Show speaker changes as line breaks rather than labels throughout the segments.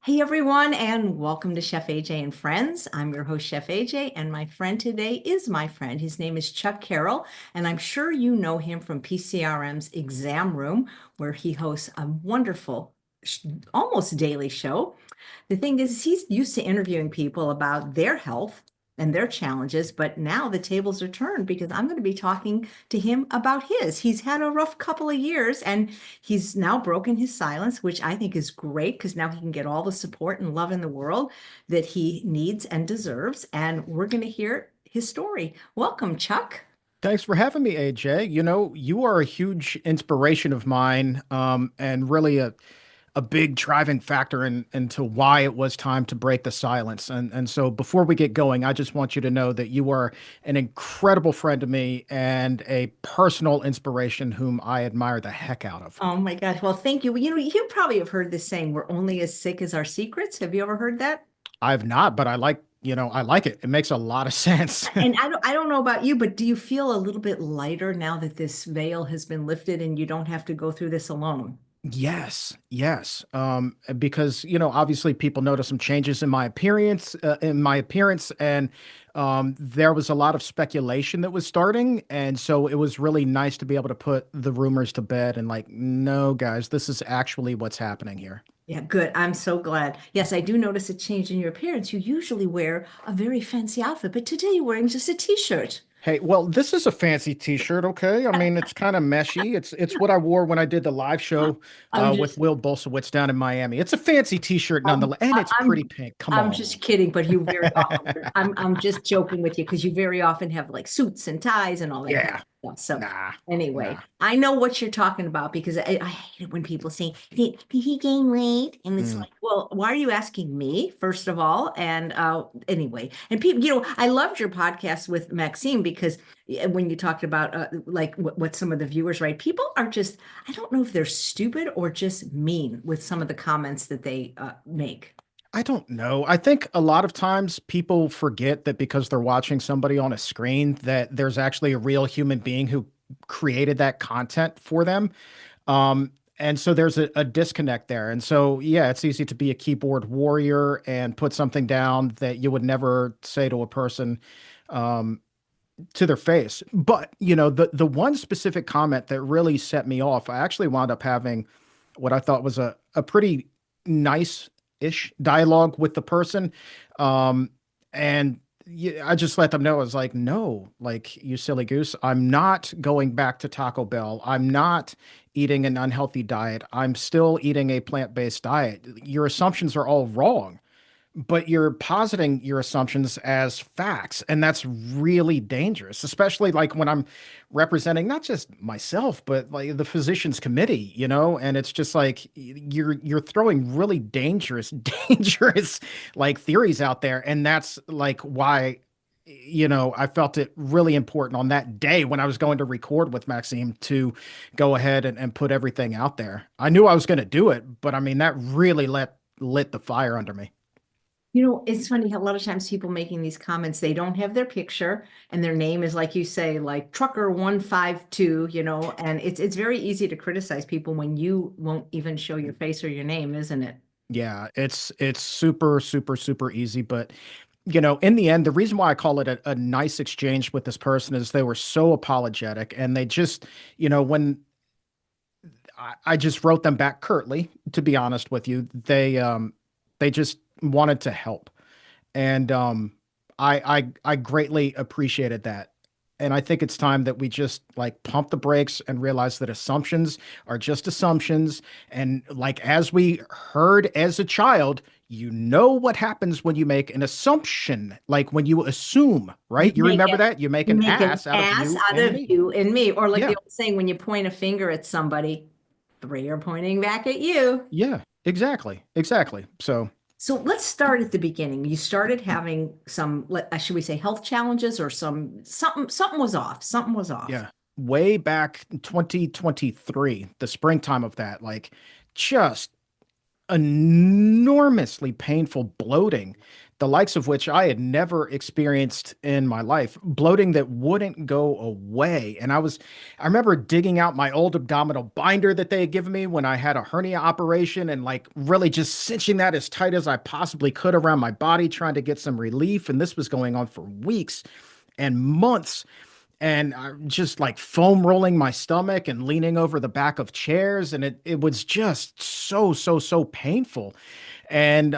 Hey everyone, and welcome to Chef AJ and Friends. I'm your host, Chef AJ, and my friend today is my friend. His name is Chuck Carroll, and I'm sure you know him from PCRM's Exam Room, where he hosts a wonderful, almost daily show. The thing is, he's used to interviewing people about their health and their challenges, but now the tables are turned because I'm going to be talking to him about his. He's had a rough couple of years and he's now broken his silence, which I think is great because now he can get all the support and love in the world that he needs and deserves. And we're going to hear his story. Welcome, Chuck.
Thanks for having me, AJ. You are a huge inspiration of mine, and really a big driving factor into why it was time to break the silence. And so before we get going, I just want you to know that you are an incredible friend to me and a personal inspiration whom I admire the heck out of.
Oh my God. Well, thank you. You probably have heard this saying, we're only as sick as our secrets. Have you ever heard that?
I've not, but I like it. It makes a lot of sense.
And I don't know about you, but do you feel a little bit lighter now that this veil has been lifted and you don't have to go through this alone?
Yes, yes. Because obviously people noticed some changes in my appearance, and there was a lot of speculation that was starting, and so it was really nice to be able to put the rumors to bed and like, no, guys, this is actually what's happening here.
Yeah, good. I'm so glad. Yes, I do notice a change in your appearance. You usually wear a very fancy outfit, but today you're wearing just a t-shirt.
Hey, well, this is a fancy t-shirt, okay? I mean, it's kind of meshy. It's what I wore when I did the live show
I'm
with
just
Will Bolsowitz down in Miami. It's a fancy t-shirt
Um,
nonetheless, and
I,
it's
I'm
pretty pink. Come
I'm just
on.
kidding, but you very often I'm just joking with you because you very often have like suits and ties and all that kind
Yeah.
of stuff. So
Nah.
anyway,
Nah.
I know what you're talking about because I hate it when people say, did he gain weight? And it's
Mm.
like, well, why are you asking me, first of all? And anyway, and people, I loved your podcast with Maxime because when you talked about like what some of the viewers write, people are just, I don't know if they're stupid or just mean with some of the comments that they make.
I don't know. I think a lot of times people forget that because they're watching somebody on a screen, that there's actually a real human being who created that content for them. And so there's a disconnect there. And so, yeah, it's easy to be a keyboard warrior and put something down that you would never say to a person um, to their face. But, the one specific comment that really set me off, I actually wound up having what I thought was a pretty nice-ish dialogue with the person. Um, and I just let them know, I was like, no, like, you silly goose, I'm not going back to Taco Bell. I'm not eating an unhealthy diet. I'm still eating a plant-based diet. Your assumptions are all wrong, but you're positing your assumptions as facts, and that's really dangerous, especially like when I'm representing not just myself but like the physicians committee, and it's just like you're throwing really dangerous dangerous like theories out there, and that's like why I felt it really important on that day when I was going to record with Maxime to go ahead and put everything out there. I knew I was going to do it, but I mean that really lit the fire under me.
It's funny how a lot of times people making these comments, they don't have their picture and their name is like you say, like trucker 152, and it's very easy to criticize people when you won't even show your face or your name, isn't it?
Yeah, it's super, super, super easy. But in the end, the reason why I call it a nice exchange with this person is they were so apologetic, and they just, when I just wrote them back curtly, to be honest with you, they just wanted to help. And I greatly appreciated that. And I think it's time that we just like pump the brakes and realize that assumptions are just assumptions. And like as we heard as a child, you know what happens when you make an assumption, like when you assume,
You
right? You
make
remember
it,
that? You make
you
an
make an
ass out of
ass
you
out
and
of
me.
you and me. Or like the
Yeah.
old saying, when you point a finger at somebody, three are pointing back at you.
Yeah. Exactly. Exactly. So
So let's start at the beginning. You started having some, should we say, health challenges or something was off. Something was off.
yeah, way back in 2023, the springtime of that, like just enormously painful bloating, the likes of which I had never experienced in my life. Bloating that wouldn't go away. And I remember digging out my old abdominal binder that they had given me when I had a hernia operation and like really just cinching that as tight as I possibly could around my body, trying to get some relief. And this was going on for weeks and months. And I just like foam rolling my stomach and leaning over the back of chairs. And it was just so painful. And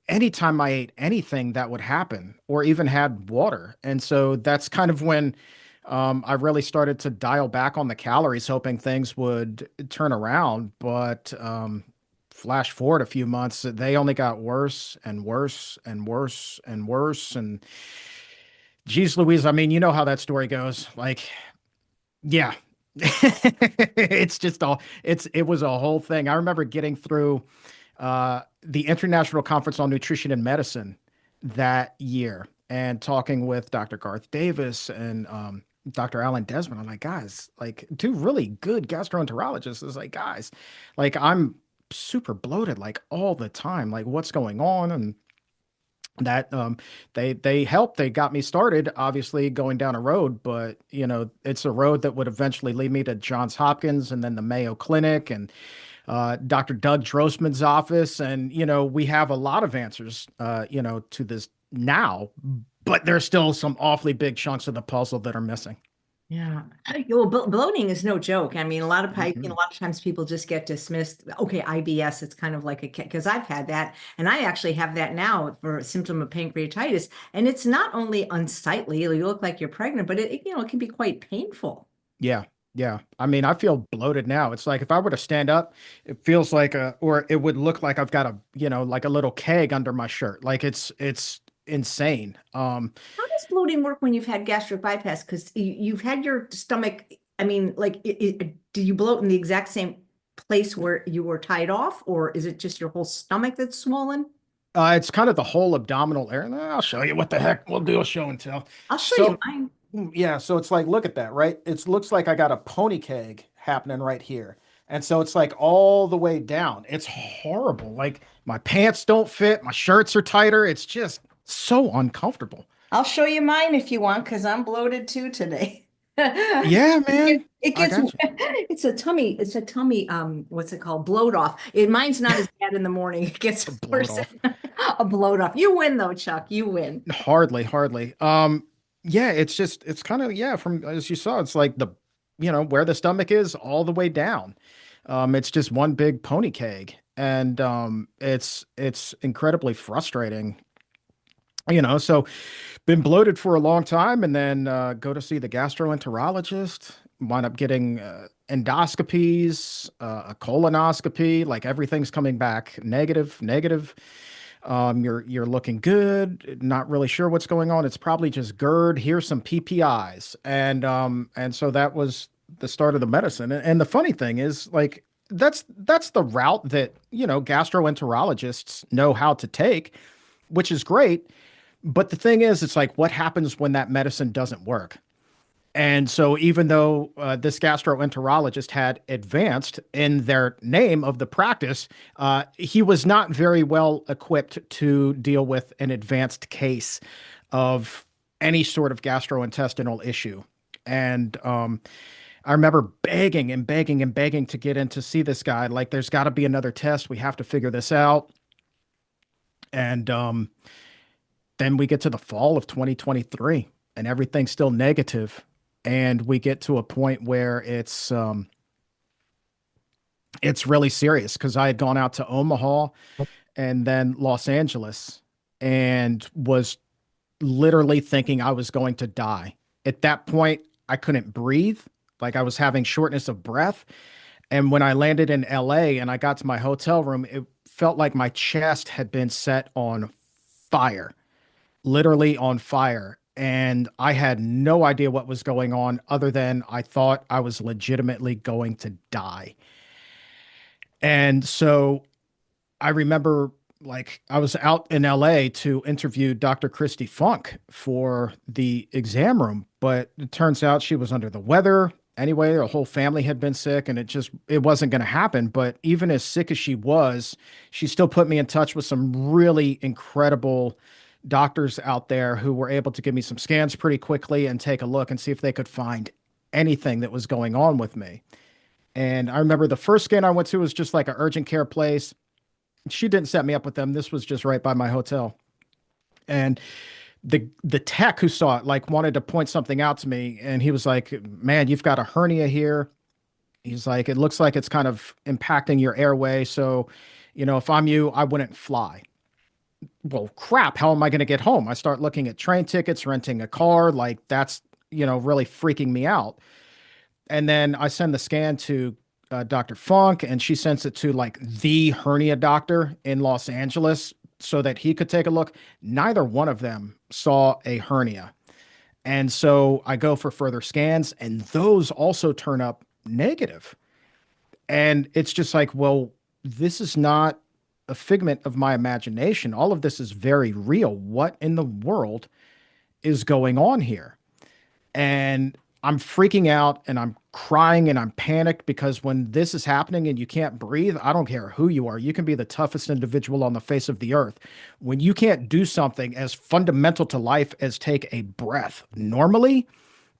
anytime I ate anything, that would happen, or even had water. And so that's kind of when I really started to dial back on the calories, hoping things would turn around. But flash forward a few months, they only got worse and worse and worse and worse. And geez, Louise, I mean, you know how that story goes. Like, yeah. It's just all it was a whole thing. I remember getting through the International Conference on Nutrition and Medicine that year and talking with Dr. Garth Davis and Dr. Alan Desmond. I'm like, guys, like two really good gastroenterologists. Is like, guys, like I'm super bloated like all the time. Like, what's going on? And that they helped. They got me started, obviously going down a road, but you know, it's a road that would eventually lead me to Johns Hopkins and then the Mayo Clinic and Dr. Doug Drossman's office. And, you know, we have a lot of answers, you know, to this now, but there's still some awfully big chunks of the puzzle that are missing.
Yeah. Well, bloating is no joke. I mean, a
Mhm.
lot of times people just get dismissed. Okay, IBS, it's kind of like because I've had that, and I actually have that now for a symptom of pancreatitis, and it's not only unsightly, you look like you're pregnant, but it can be quite painful.
Yeah. Yeah. I mean, I feel bloated now. It's like if I were to stand up, it feels like or it would look like I've got a, you know, like a little keg under my shirt. Like it's insane.
How does bloating work when you've had gastric bypass? Because you've had your stomach, I mean, like, do you bloat in the exact same place where you were tied off, or is it just your whole stomach that's swollen?
It's kind of the whole abdominal area. I'll show you what the heck we'll do a show and tell.
I'll show you
So
mine.
Yeah, so it's like, look at that, right? It looks like I got a pony keg happening right here. And so it's like all the way down. It's horrible. Like my pants don't fit, my shirts are tighter. It's just so uncomfortable.
I'll show you mine if you want, because I'm bloated too today.
Yeah, man.
It
I
gets,
got you.
it's a tummy, what's it called? Bloat off. Mine's not as bad in the morning. It gets
A bloat
worse.
off.
A bloat off. You win though, Chuck. You win.
Hardly, hardly. Yeah, it's kind of, yeah, from as you saw, it's like the, you know, where the stomach is all the way down. It's just one big pony keg. And it's incredibly frustrating, you know. So been bloated for a long time and then go to see the gastroenterologist, wind up getting endoscopies, a colonoscopy, like everything's coming back negative, negative. You're looking good, not really sure what's going on. It's probably just GERD. Here's some PPIs. And so that was the start of the medicine. And the funny thing is, like, that's the route that, you know, gastroenterologists know how to take, which is great. But the thing is, it's like, what happens when that medicine doesn't work? And so, even though this gastroenterologist had advanced in their name of the practice, he was not very well equipped to deal with an advanced case of any sort of gastrointestinal issue. And I remember begging and begging and begging to get in to see this guy. Like, there's got to be another test. We have to figure this out. And then we get to the fall of 2023 and everything's still negative. And we get to a point where it's really serious because I had gone out to Omaha and then Los Angeles and was literally thinking I was going to die. At that point, I couldn't breathe. Like I was having shortness of breath. And when I landed in LA and I got to my hotel room, it felt like my chest had been set on fire, literally on fire. And I had no idea what was going on other than I thought I was legitimately going to die. And so I remember like I was out in LA to interview Dr. Christy Funk for the exam room, but it turns out she was under the weather anyway. The whole family had been sick and it wasn't going to happen. But even as sick as she was, she still put me in touch with some really incredible doctors out there who were able to give me some scans pretty quickly and take a look and see if they could find anything that was going on with me. And I remember the first scan I went to was just like an urgent care place. She didn't set me up with them. This was just right by my hotel. And the tech who saw it like wanted to point something out to me, and he was like, "Man, you've got a hernia here." He's like, "It looks like it's kind of impacting your airway, so if I'm you, I wouldn't fly." Well, crap, how am I going to get home? I start looking at train tickets, renting a car, like that's really freaking me out. And then I send the scan to Dr. Funk, and she sends it to like the hernia doctor in Los Angeles so that he could take a look. Neither one of them saw a hernia. And so I go for further scans, and those also turn up negative. And it's just like, well, this is not a figment of my imagination. All of this is very real. What in the world is going on here? And I'm freaking out and I'm crying and I'm panicked because when this is happening and you can't breathe, I don't care who you are. You can be the toughest individual on the face of the earth. When you can't do something as fundamental to life as take a breath normally,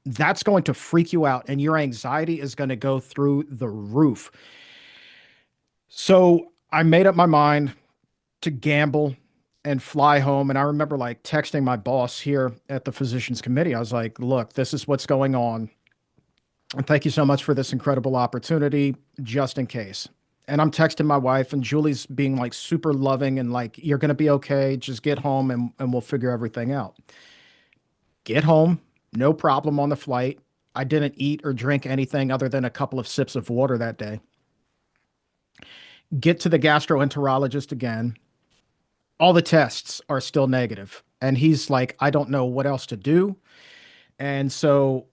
that's going to freak you out and your anxiety is going to go through the roof. So I made up my mind to gamble and fly home. And I remember like texting my boss here at the physicians committee. I was like, look, this is what's going on. And thank you so much for this incredible opportunity, just in case. And I'm texting my wife, and Julie's being like super loving and like, you're going to be okay. Just get home and we'll figure everything out. Get home, no problem on the flight. I didn't eat or drink anything other than a couple of sips of water that day. Get to the gastroenterologist again. All the tests are still negative. And he's like, I don't know what else to do. And so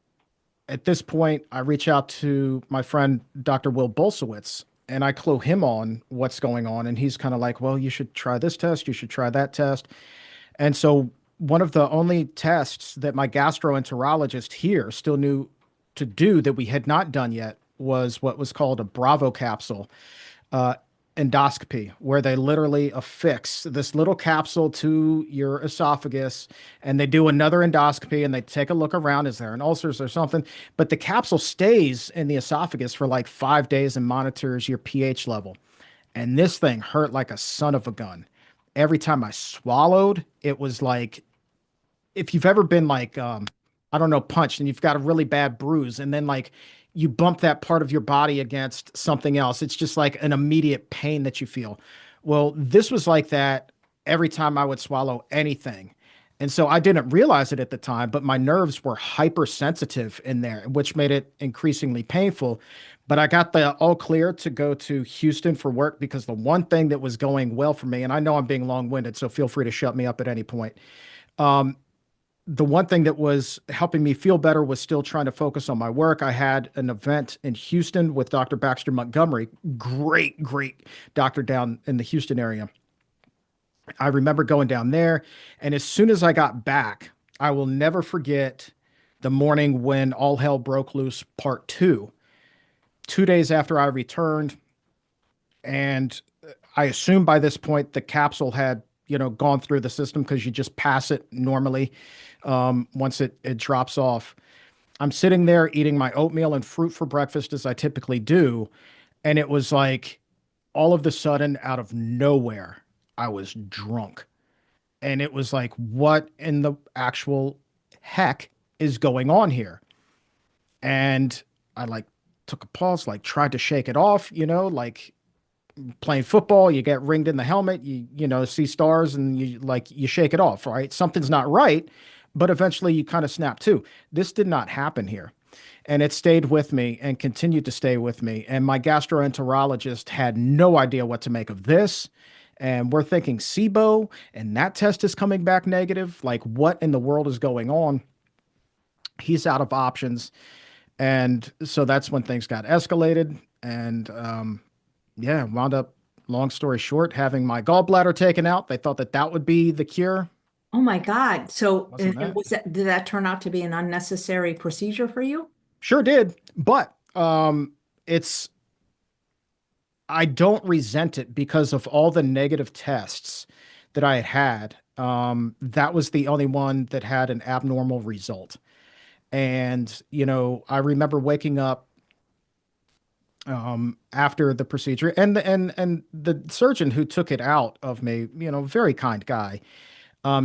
at this point, I reach out to my friend, Dr. Will Bolsowitz, and I clue him on what's going on. And he's kind of like, well, you should try this test. You should try that test. And so one of the only tests that my gastroenterologist here still knew to do that we had not done yet was what was called a Bravo capsule. Uh, Endoscopy, where they literally affix this little capsule to your esophagus and they do another endoscopy and they take a look around. Is there an ulcers or something? But the capsule stays in the esophagus for like 5 days and monitors your pH level. And this thing hurt like a son of a gun. Every time I swallowed, it was like if you've ever been like I don't know, punched and you've got a really bad bruise and then like you bump that part of your body against something else. It's just like an immediate pain that you feel. Well, this was like that every time I would swallow anything. And so I didn't realize it at the time, but my nerves were hypersensitive in there, which made it increasingly painful. But I got the all clear to go to Houston for work because the one thing that was going well for me, and I know I'm being long-winded, so feel free to shut me up at any point. Um, the one thing that was helping me feel better was still trying to focus on my work. I had an event in Houston with Dr. Baxter Montgomery, great doctor down in the Houston area. I remember going down there, and as soon as I got back, I will never forget the morning when all hell broke loose, part two. 2 days after I returned, and I assume by this point the capsule had gone through the system because you just pass it normally once it drops off. I'm sitting there eating my oatmeal and fruit for breakfast as I typically do, and it was like all of the sudden out of nowhere I was drunk, and it was like, what in the actual heck is going on here? And I like took a pause, like tried to shake it off, like playing football, you get ringed in the helmet, you see stars and you shake it off, right? Something's not right, but eventually you kind of snap too. This did not happen here. And it stayed with me and continued to stay with me. And my gastroenterologist had no idea what to make of this. And we're thinking SIBO, and that test is coming back negative. Like, what in the world is going on? He's out of options. And so that's when things got escalated. And yeah, wound up, long story short, having my gallbladder taken out. They thought that that would be the cure.
Oh my God. So,
Wasn't
and
that?
was that, did that turn out to be an unnecessary procedure for you?
Sure did, but it's I don't resent it because of all the negative tests that I had had. That was the only one that had an abnormal result. And, I remember waking up after the procedure, and the surgeon who took it out of me, very kind guy.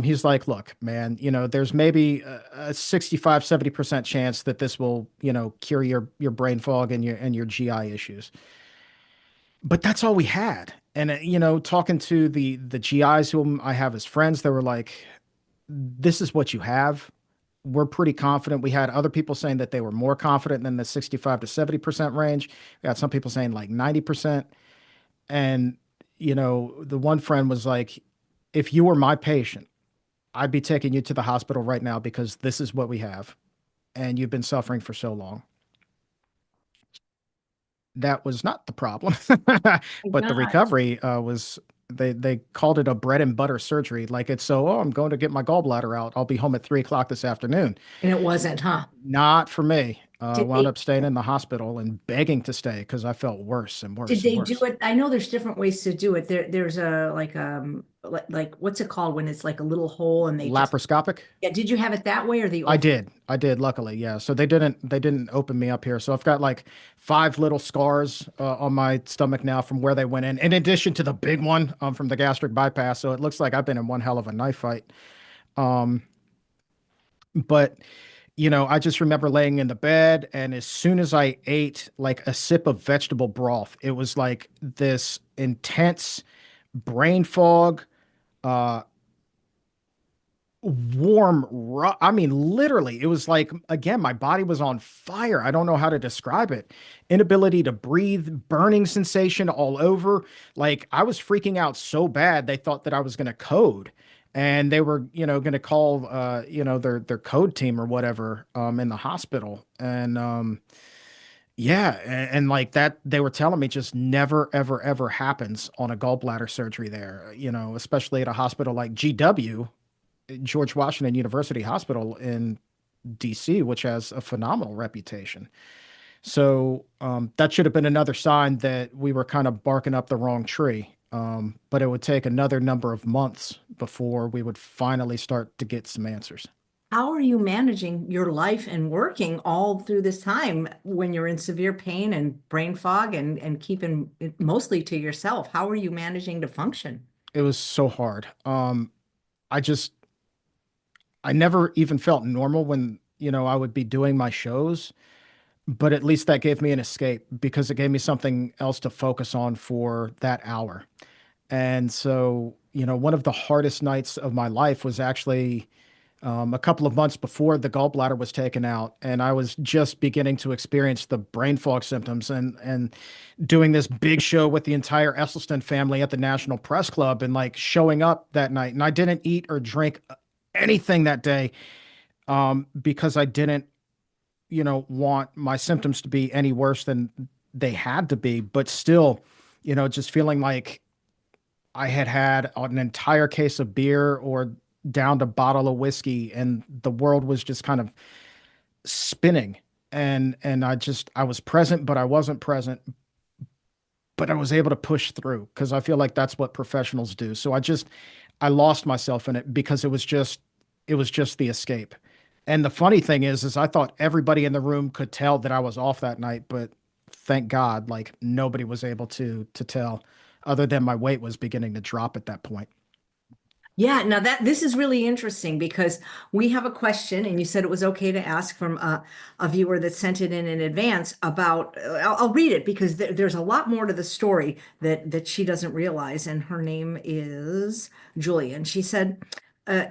He's like, look, man, there's maybe a 65, 70% chance that this will, cure your brain fog and your GI issues. But that's all we had. And talking to the GIs whom I have as friends, they were like, this is what you have. We're pretty confident. We had other people saying that they were more confident than the 65 to 70% range. We had some people saying like 90%. And, the one friend was like, if you were my patient, I'd be taking you to the hospital right now because this is what we have. And you've been suffering for so long. That was not the problem.
My
But the
gosh.
recovery they called it a bread and butter surgery. Like it's so, oh, I'm going to get my gallbladder out. I'll be home at 3 o'clock this afternoon.
And it wasn't, huh?
Not for me.
Did
Wound
they
up staying in the hospital and begging to stay because I felt worse and
did
worse and
they do
worse.
it? I know there's different ways to do it. There's a like what's it called when it's like a little hole and they just
Laparoscopic.
yeah, did you have it that way or the
I
old?
did. I did, luckily. Yeah. So they didn't open me up here. So I've got like five little scars on my stomach now from where they went in addition to the big one from the gastric bypass. So it looks like I've been in one hell of a knife fight. Um, but I just remember laying in the bed, and as soon as I ate like a sip of vegetable broth, it was like this intense brain fog, uh, I mean, literally, it was like, again, my body was on fire. I don't know how to describe it. Inability to breathe, burning sensation all over. Like I was freaking out so bad, they thought that I was going to code. And they were, going to call, their code team or whatever, in the hospital. And, yeah, and like that, they were telling me just never, ever, ever happens on a gallbladder surgery there, especially at a hospital like GW, George Washington University Hospital in DC, which has a phenomenal reputation. So that should have been another sign that we were kind of barking up the wrong tree. But it would take another number of months before we would finally start to get some answers.
How are you managing your life and working all through this time when you're in severe pain and brain fog and keeping it mostly to yourself? How are you managing to function?
It was so hard. I just, I never even felt normal when, I would be doing my shows, but at least that gave me an escape because it gave me something else to focus on for that hour. And so, one of the hardest nights of my life was actually a couple of months before the gallbladder was taken out, and I was just beginning to experience the brain fog symptoms and doing this big show with the entire Esselstyn family at the National Press Club and like showing up that night. And I didn't eat or drink anything that day because I didn't, want my symptoms to be any worse than they had to be. But still, just feeling like I had had an entire case of beer or downed a bottle of whiskey, and the world was just kind of spinning. And I was present, but I wasn't present. But I was able to push through because I feel like that's what professionals do. So I lost myself in it because it was just the escape. And the funny thing is I thought everybody in the room could tell that I was off that night, but thank God, like nobody was able to tell, other than my weight was beginning to drop at that point.
Yeah, now that this is really interesting because we have a question, and you said it was okay to ask from a viewer that sent it in advance about. I'll read it because there's a lot more to the story that she doesn't realize, and her name is Julia, and she said, uh,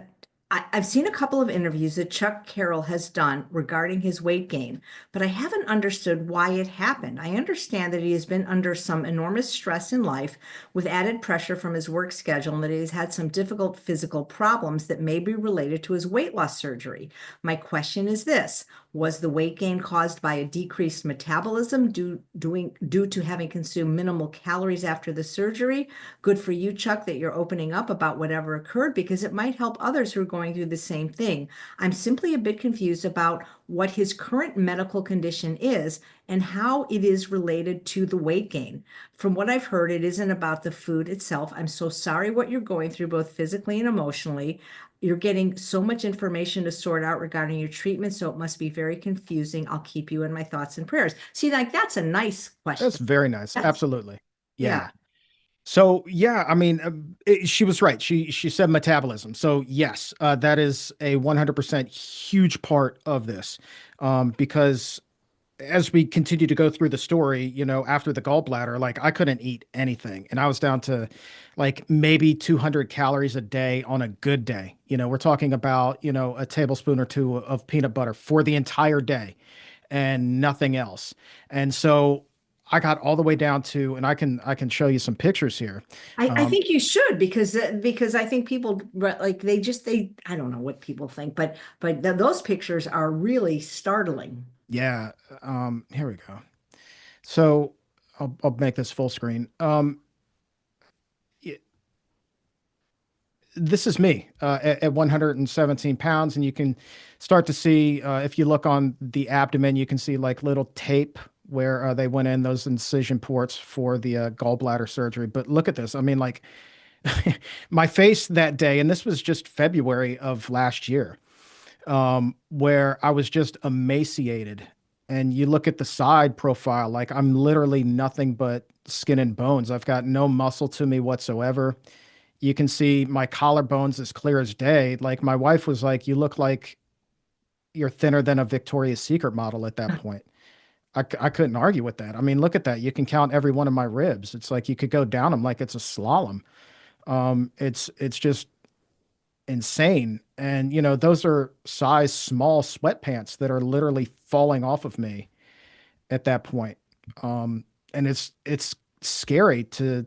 I've seen a couple of interviews that Chuck Carroll has done regarding his weight gain, but I haven't understood why it happened. I understand that he has been under some enormous stress in life with added pressure from his work schedule and that he has had some difficult physical problems that may be related to his weight loss surgery. My question is this: was the weight gain caused by a decreased metabolism due to having consumed minimal calories after the surgery? Good for you, Chuck, that you're opening up about whatever occurred because it might help others who are going going through the same thing. I'm simply a bit confused about what his current medical condition is and how it is related to the weight gain. From what I've heard, it isn't about the food itself. I'm so sorry what you're going through, both physically and emotionally. You're getting so much information to sort out regarding your treatment, so it must be very confusing. I'll keep you in my thoughts and prayers. See, like that's a nice
That's
question.
very nice.
That's,
Absolutely.
yeah.
Yeah. So yeah, I mean, she was right. She said metabolism. So yes, that is a 100% huge part of this, because as we continue to go through the story, after the gallbladder, like I couldn't eat anything, and I was down to like maybe 200 calories a day on a good day. We're talking about a tablespoon or two of peanut butter for the entire day, and nothing else. And so I got all the way down to, and I can show you some pictures here.
I
Um,
think you should because I think people like they I don't know what people think, but those pictures are really startling.
yeah, here we go. So I'll make this full screen. Y- this is me at 117 pounds, and you can start to see, if you look on the abdomen, you can see like little tape where they went in those incision ports for the gallbladder surgery. But look at this. I mean, like my face that day, and this was just February of last year, where I was just emaciated. And you look at the side profile, like I'm literally nothing but skin and bones. I've got no muscle to me whatsoever. You can see my collarbones as clear as day. Like my wife was like, "You look like you're thinner than a Victoria's Secret model at that point." I couldn't argue with that. I mean, look at that. You can count every one of my ribs. It's like you could go down them like it's a slalom. It's just insane. And those are size small sweatpants that are literally falling off of me at that point. And it's scary to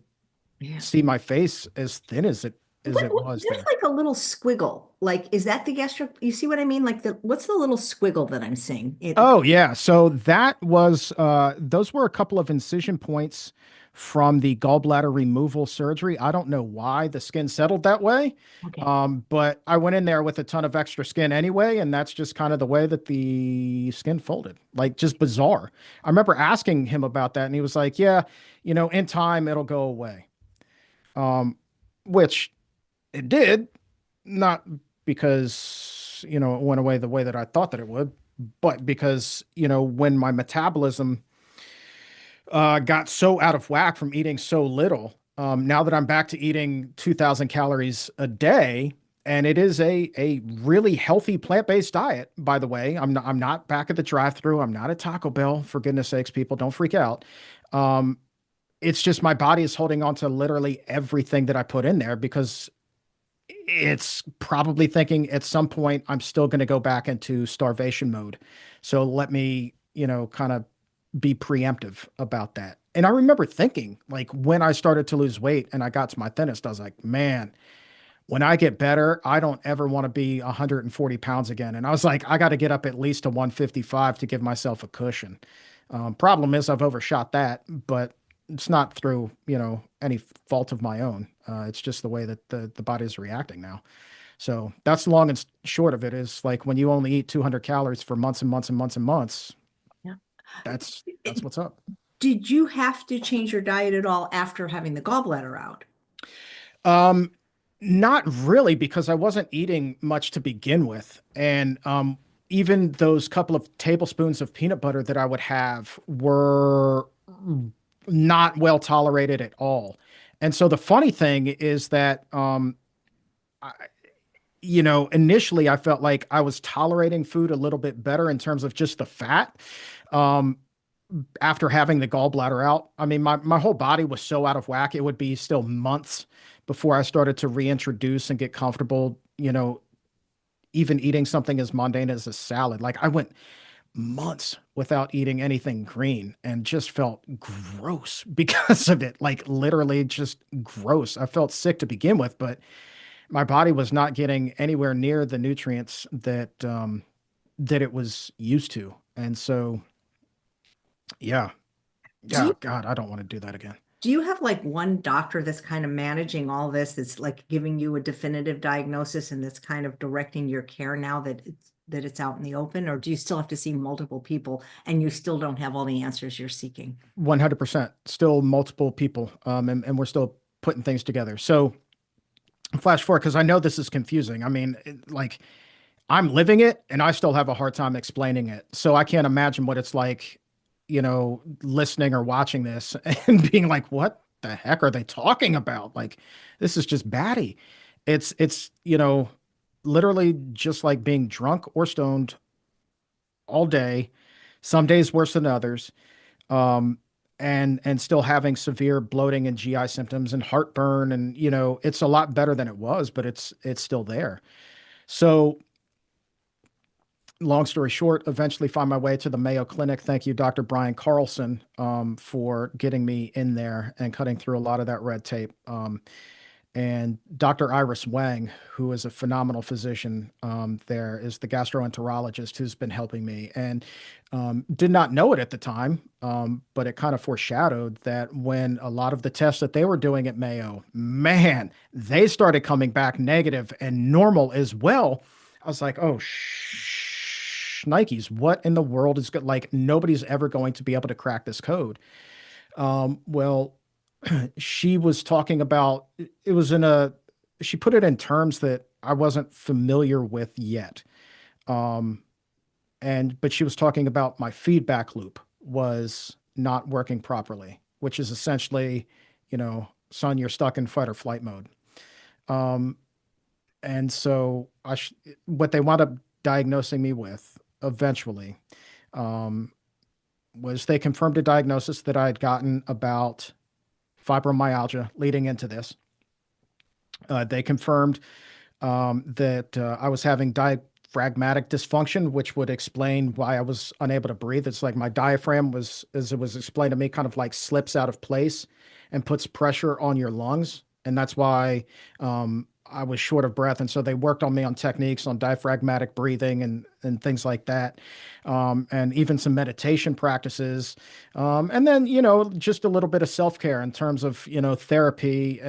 Yeah.
see my face as thin as it was
There's
there.
like a little squiggle. Like, is that the gastric? You see what I mean? Like what's the little squiggle that I'm seeing?
Oh yeah, so that was those were a couple of incision points from the gallbladder removal surgery. I don't know why the skin settled that way.
Okay.
But I went in there with a ton of extra skin anyway, and that's just kind of the way that the skin folded. Like just bizarre. I remember asking him about that, and he was like, "Yeah, in time it'll go away." Which it did, not because, it went away the way that I thought that it would, but because, when my metabolism got so out of whack from eating so little, now that I'm back to eating 2,000 calories a day, and it is a really healthy plant-based diet, by the way. I'm not back at the drive-through. I'm not at Taco Bell, for goodness sakes, people, don't freak out. Um, it's just my body is holding on to literally everything that I put in there because it's probably thinking at some point I'm still going to go back into starvation mode. So let me, kind of be preemptive about that. And I remember thinking, like, when I started to lose weight and I got to my thinnest, I was like, man, when I get better, I don't ever want to be 140 pounds again. And I was like, I got to get up at least to 155 to give myself a cushion. Problem is, I've overshot that, but it's not through, any fault of my own. It's just the way that the body is reacting now. So that's the long and short of it is like when you only eat 200 calories for months and months and months and months,
Yeah.
that's what's up.
Did you have to change your diet at all after having the gallbladder out?
Um, Not really, because I wasn't eating much to begin with. And even those couple of tablespoons of peanut butter that I would have were not well tolerated at all. And so the funny thing is that, I, initially I felt like I was tolerating food a little bit better in terms of just the fat. Um, After having the gallbladder out, I mean, my whole body was so out of whack. It would be still months before I started to reintroduce and get comfortable, even eating something as mundane as a salad. Like I went months without eating anything green and just felt gross because of it. Like literally just gross. I felt sick to begin with, but my body was not getting anywhere near the nutrients that it was used to. And so, yeah,
Do
yeah,
you
God, I don't want to do that again.
Do you have like one doctor that's kind of managing all this, that's like giving you a definitive diagnosis and that's kind of directing your care now that it's out in the open? Or do you still have to see multiple people and you still don't have all the answers you're seeking?
100%. Still multiple people, and we're still putting things together. So flash forward, because I know this is confusing. I mean, like I'm living it and I still have a hard time explaining it. So I can't imagine what it's like, listening or watching this and being like, what the heck are they talking about? Like, this is just batty. It's literally just like being drunk or stoned all day, some days worse than others. Um, and still having severe bloating and GI symptoms and heartburn. And, it's a lot better than it was, but it's still there. So long story short, eventually find my way to the Mayo Clinic. Thank you, Dr. Brian Carlson, for getting me in there and cutting through a lot of that red tape. And Dr. Iris Wang, who is a phenomenal physician, there is the gastroenterologist who's been helping me, and did not know it at the time, but it kind of foreshadowed that when a lot of the tests that they were doing at Mayo, man, they started coming back negative and normal as well. I was like, oh, Nikes, what in the world is good? Like, nobody's ever going to be able to crack this code. Well, she was talking about it was in a she put it in terms that I wasn't familiar with yet. Um, but she was talking about my feedback loop was not working properly, which is essentially, son, you're stuck in fight or flight mode. Um, and so what they wound up diagnosing me with eventually, um, was they confirmed a diagnosis that I had gotten about fibromyalgia leading into this. They confirmed that I was having diaphragmatic dysfunction, which would explain why I was unable to breathe. It's like my diaphragm was, as it was explained to me, kind of like slips out of place and puts pressure on your lungs. And that's why I was short of breath. And so they worked on me on techniques on diaphragmatic breathing and things like that. And even some meditation practices. And then, just a little bit of self-care in terms of, therapy,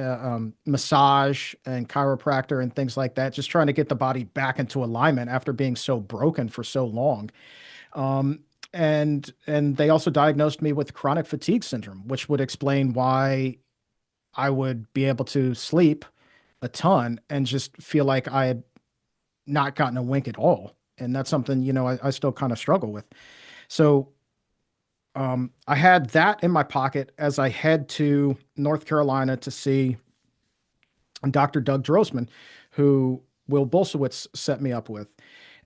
massage and chiropractor and things like that, just trying to get the body back into alignment after being so broken for so long. Um, and they also diagnosed me with chronic fatigue syndrome, which would explain why I would be able to sleep a ton and just feel like I had not gotten a wink at all. And that's something, I still kind of struggle with. So I had that in my pocket as I head to North Carolina to see Dr. Doug Drossman, who Will Bulsiewicz set me up with.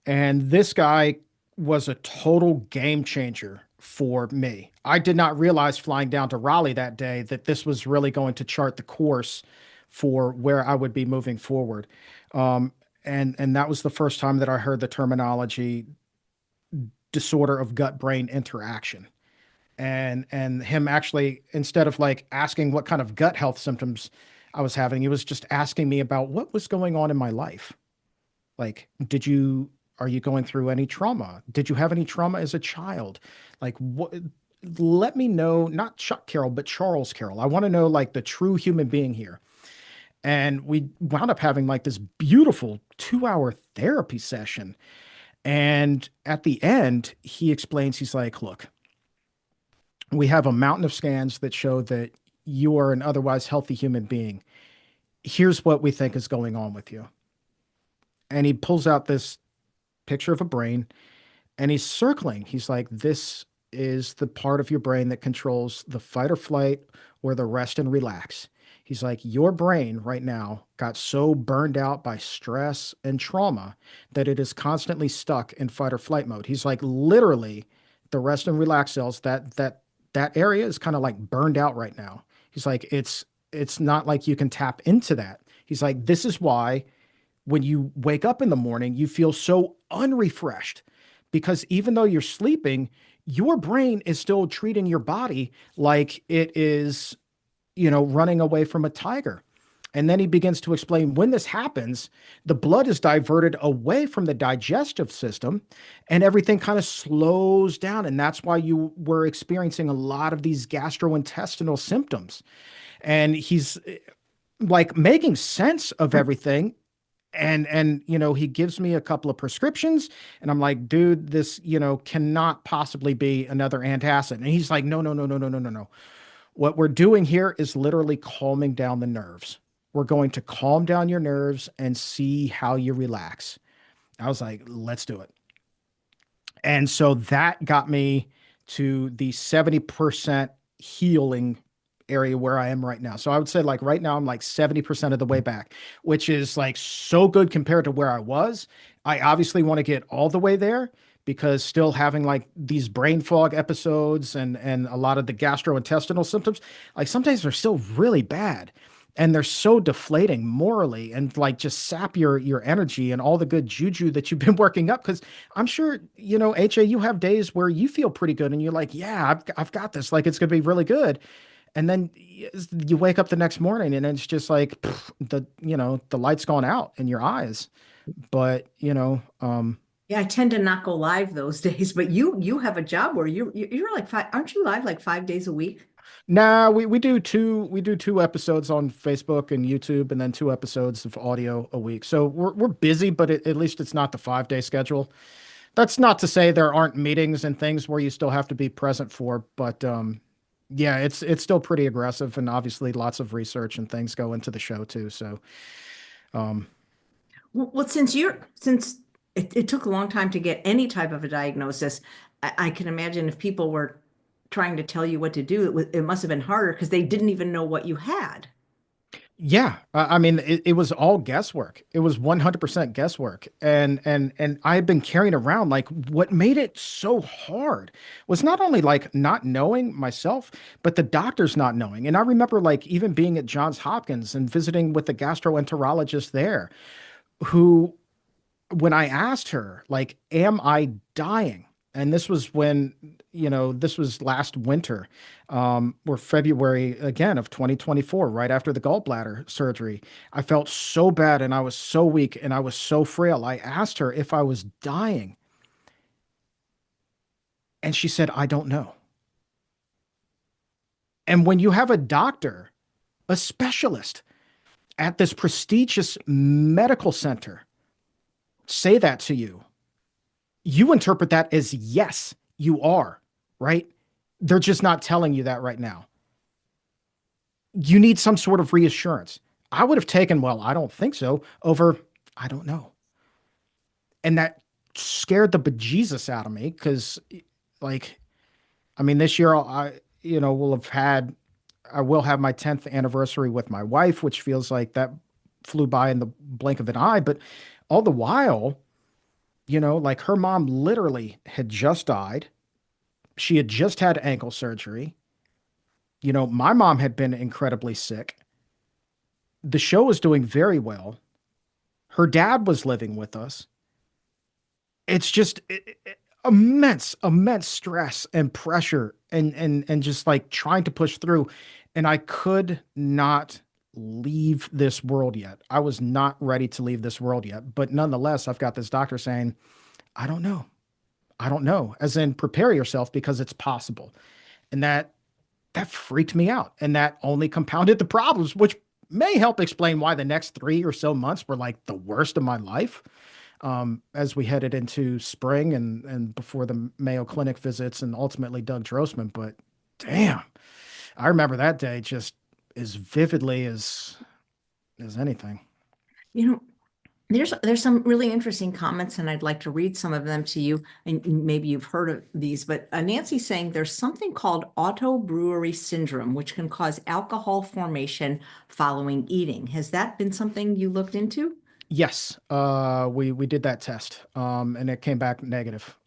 And this guy was a total game changer for me. I did not realize flying down to Raleigh that day that this was really going to chart the course for where I would be moving forward. Um, and that was the first time that I heard the terminology disorder of gut brain interaction. And him actually, instead of like asking what kind of gut health symptoms I was having, he was just asking me about what was going on in my life. Like, are you going through any trauma? Did you have any trauma as a child? Like, what? Let me know, not Chuck Carroll, but Charles Carroll. I want to know like the true human being here. And we wound up having like this beautiful 2 hour therapy session. And at the end, he explains, he's like, look, we have a mountain of scans that show that you are an otherwise healthy human being. Here's what we think is going on with you. And he pulls out this picture of a brain and he's circling. He's like, this is the part of your brain that controls the fight or flight or the rest and relax. He's like, your brain right now got so burned out by stress and trauma that it is constantly stuck in fight or flight mode. He's like, literally, the rest and relax cells, that area is kind of like burned out right now. He's like, it's not like you can tap into that. He's like, this is why when you wake up in the morning, you feel so unrefreshed because even though you're sleeping, your brain is still treating your body like it is, running away from a tiger. And then he begins to explain when this happens, the blood is diverted away from the digestive system and everything kind of slows down. And that's why you were experiencing a lot of these gastrointestinal symptoms. And he's like making sense of everything. And he gives me a couple of prescriptions and I'm like, dude, this cannot possibly be another antacid. And he's like, no, no, no, no, no, no, no, no. What we're doing here is literally calming down the nerves. We're going to calm down your nerves and see how you relax. I was like, let's do it. And so that got me to the 70% healing area where I am right now. So I would say like right now I'm like 70% of the way back, which is like so good compared to where I was. I obviously want to get all the way there because still having like these brain fog episodes and a lot of the gastrointestinal symptoms, like sometimes they're still really bad and they're so deflating morally and like just sap your energy and all the good juju that you've been working up. Because I'm sure HA, you have days where you feel pretty good and you're like, yeah, I've got this, like it's gonna be really good. And then you wake up the next morning and it's just like pff, the light's gone out in your eyes. But
Yeah, I tend to not go live those days, but you have a job where you're like five, aren't you live like 5 days a week?
nah, we do two episodes on Facebook and YouTube, and then two episodes of audio a week. So we're busy, but at least it's not the 5 day schedule. That's not to say there aren't meetings and things where you still have to be present for, but yeah, it's still pretty aggressive, and obviously lots of research and things go into the show too. So um,
Well, since it took a long time to get any type of a diagnosis, I can imagine if people were trying to tell you what to do, it must have been harder because they didn't even know what you had.
yeah, I mean, it was all guesswork. It was 100% guesswork. And I had been carrying around like what made it so hard was not only like not knowing myself, but the doctors not knowing. And I remember like even being at Johns Hopkins and visiting with the gastroenterologist there, who when I asked her, like, am I dying? And this was when, this was last winter, or February again of 2024, right after the gallbladder surgery. I felt so bad and I was so weak and I was so frail. I asked her if I was dying and she said, I don't know. And when you have a doctor, a specialist at this prestigious medical center say that to you, you interpret that as yes, you are, right? They're just not telling you that right now. You need some sort of reassurance. I would have taken, well, I don't think so, over, I don't know. And that scared the bejesus out of me because, like, I mean, this year will have had, I will have my 10th anniversary with my wife, which feels like that flew by in the blink of an eye. But all the while, like her mom literally had just died. She had just had ankle surgery. My mom had been incredibly sick. The show was doing very well. Her dad was living with us. It's just immense, immense stress and pressure and just like trying to push through. And I could not leave this world yet. I was not ready to leave this world yet. But nonetheless, I've got this doctor saying, I don't know. I don't know. As in prepare yourself because it's possible. And that freaked me out. And that only compounded the problems, which may help explain why the next 3 or so months were like the worst of my life. As we headed into spring and before the Mayo Clinic visits and ultimately Doug Drossman. But damn, I remember that day just as vividly as anything.
You know, there's some really interesting comments, and I'd like to read some of them to you. And maybe you've heard of these, but Nancy's saying there's something called auto-brewery syndrome, which can cause alcohol formation following eating. Has that been something you looked into?
Yes, we did that test, and it came back negative.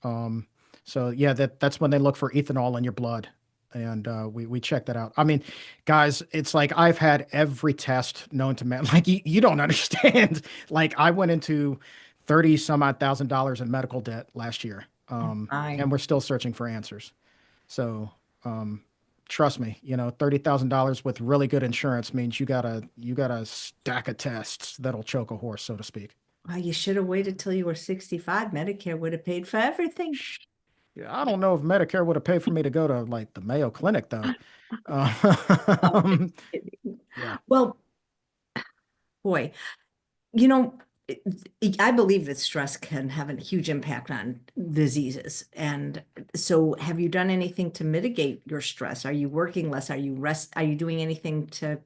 So yeah, that's when they look for ethanol in your blood, and we checked that out. I mean, guys, it's like I've had every test known to man. Like you don't understand. Like I went into 30 some odd $1,000 in medical debt last year,
I
and we're still searching for answers. So, um, trust me, $30,000 with really good insurance means you got a stack of tests that'll choke a horse, so to speak.
Well, you should have waited till you were 65. Medicare would have paid for everything.
Yeah, I don't know if Medicare would have paid for me to go to like the Mayo Clinic though.
I'm just
Um,
kidding.
yeah.
Well, boy, you know, I believe that stress can have a huge impact on diseases. And so have you done anything to mitigate your stress? Are you working less? Are you doing anything to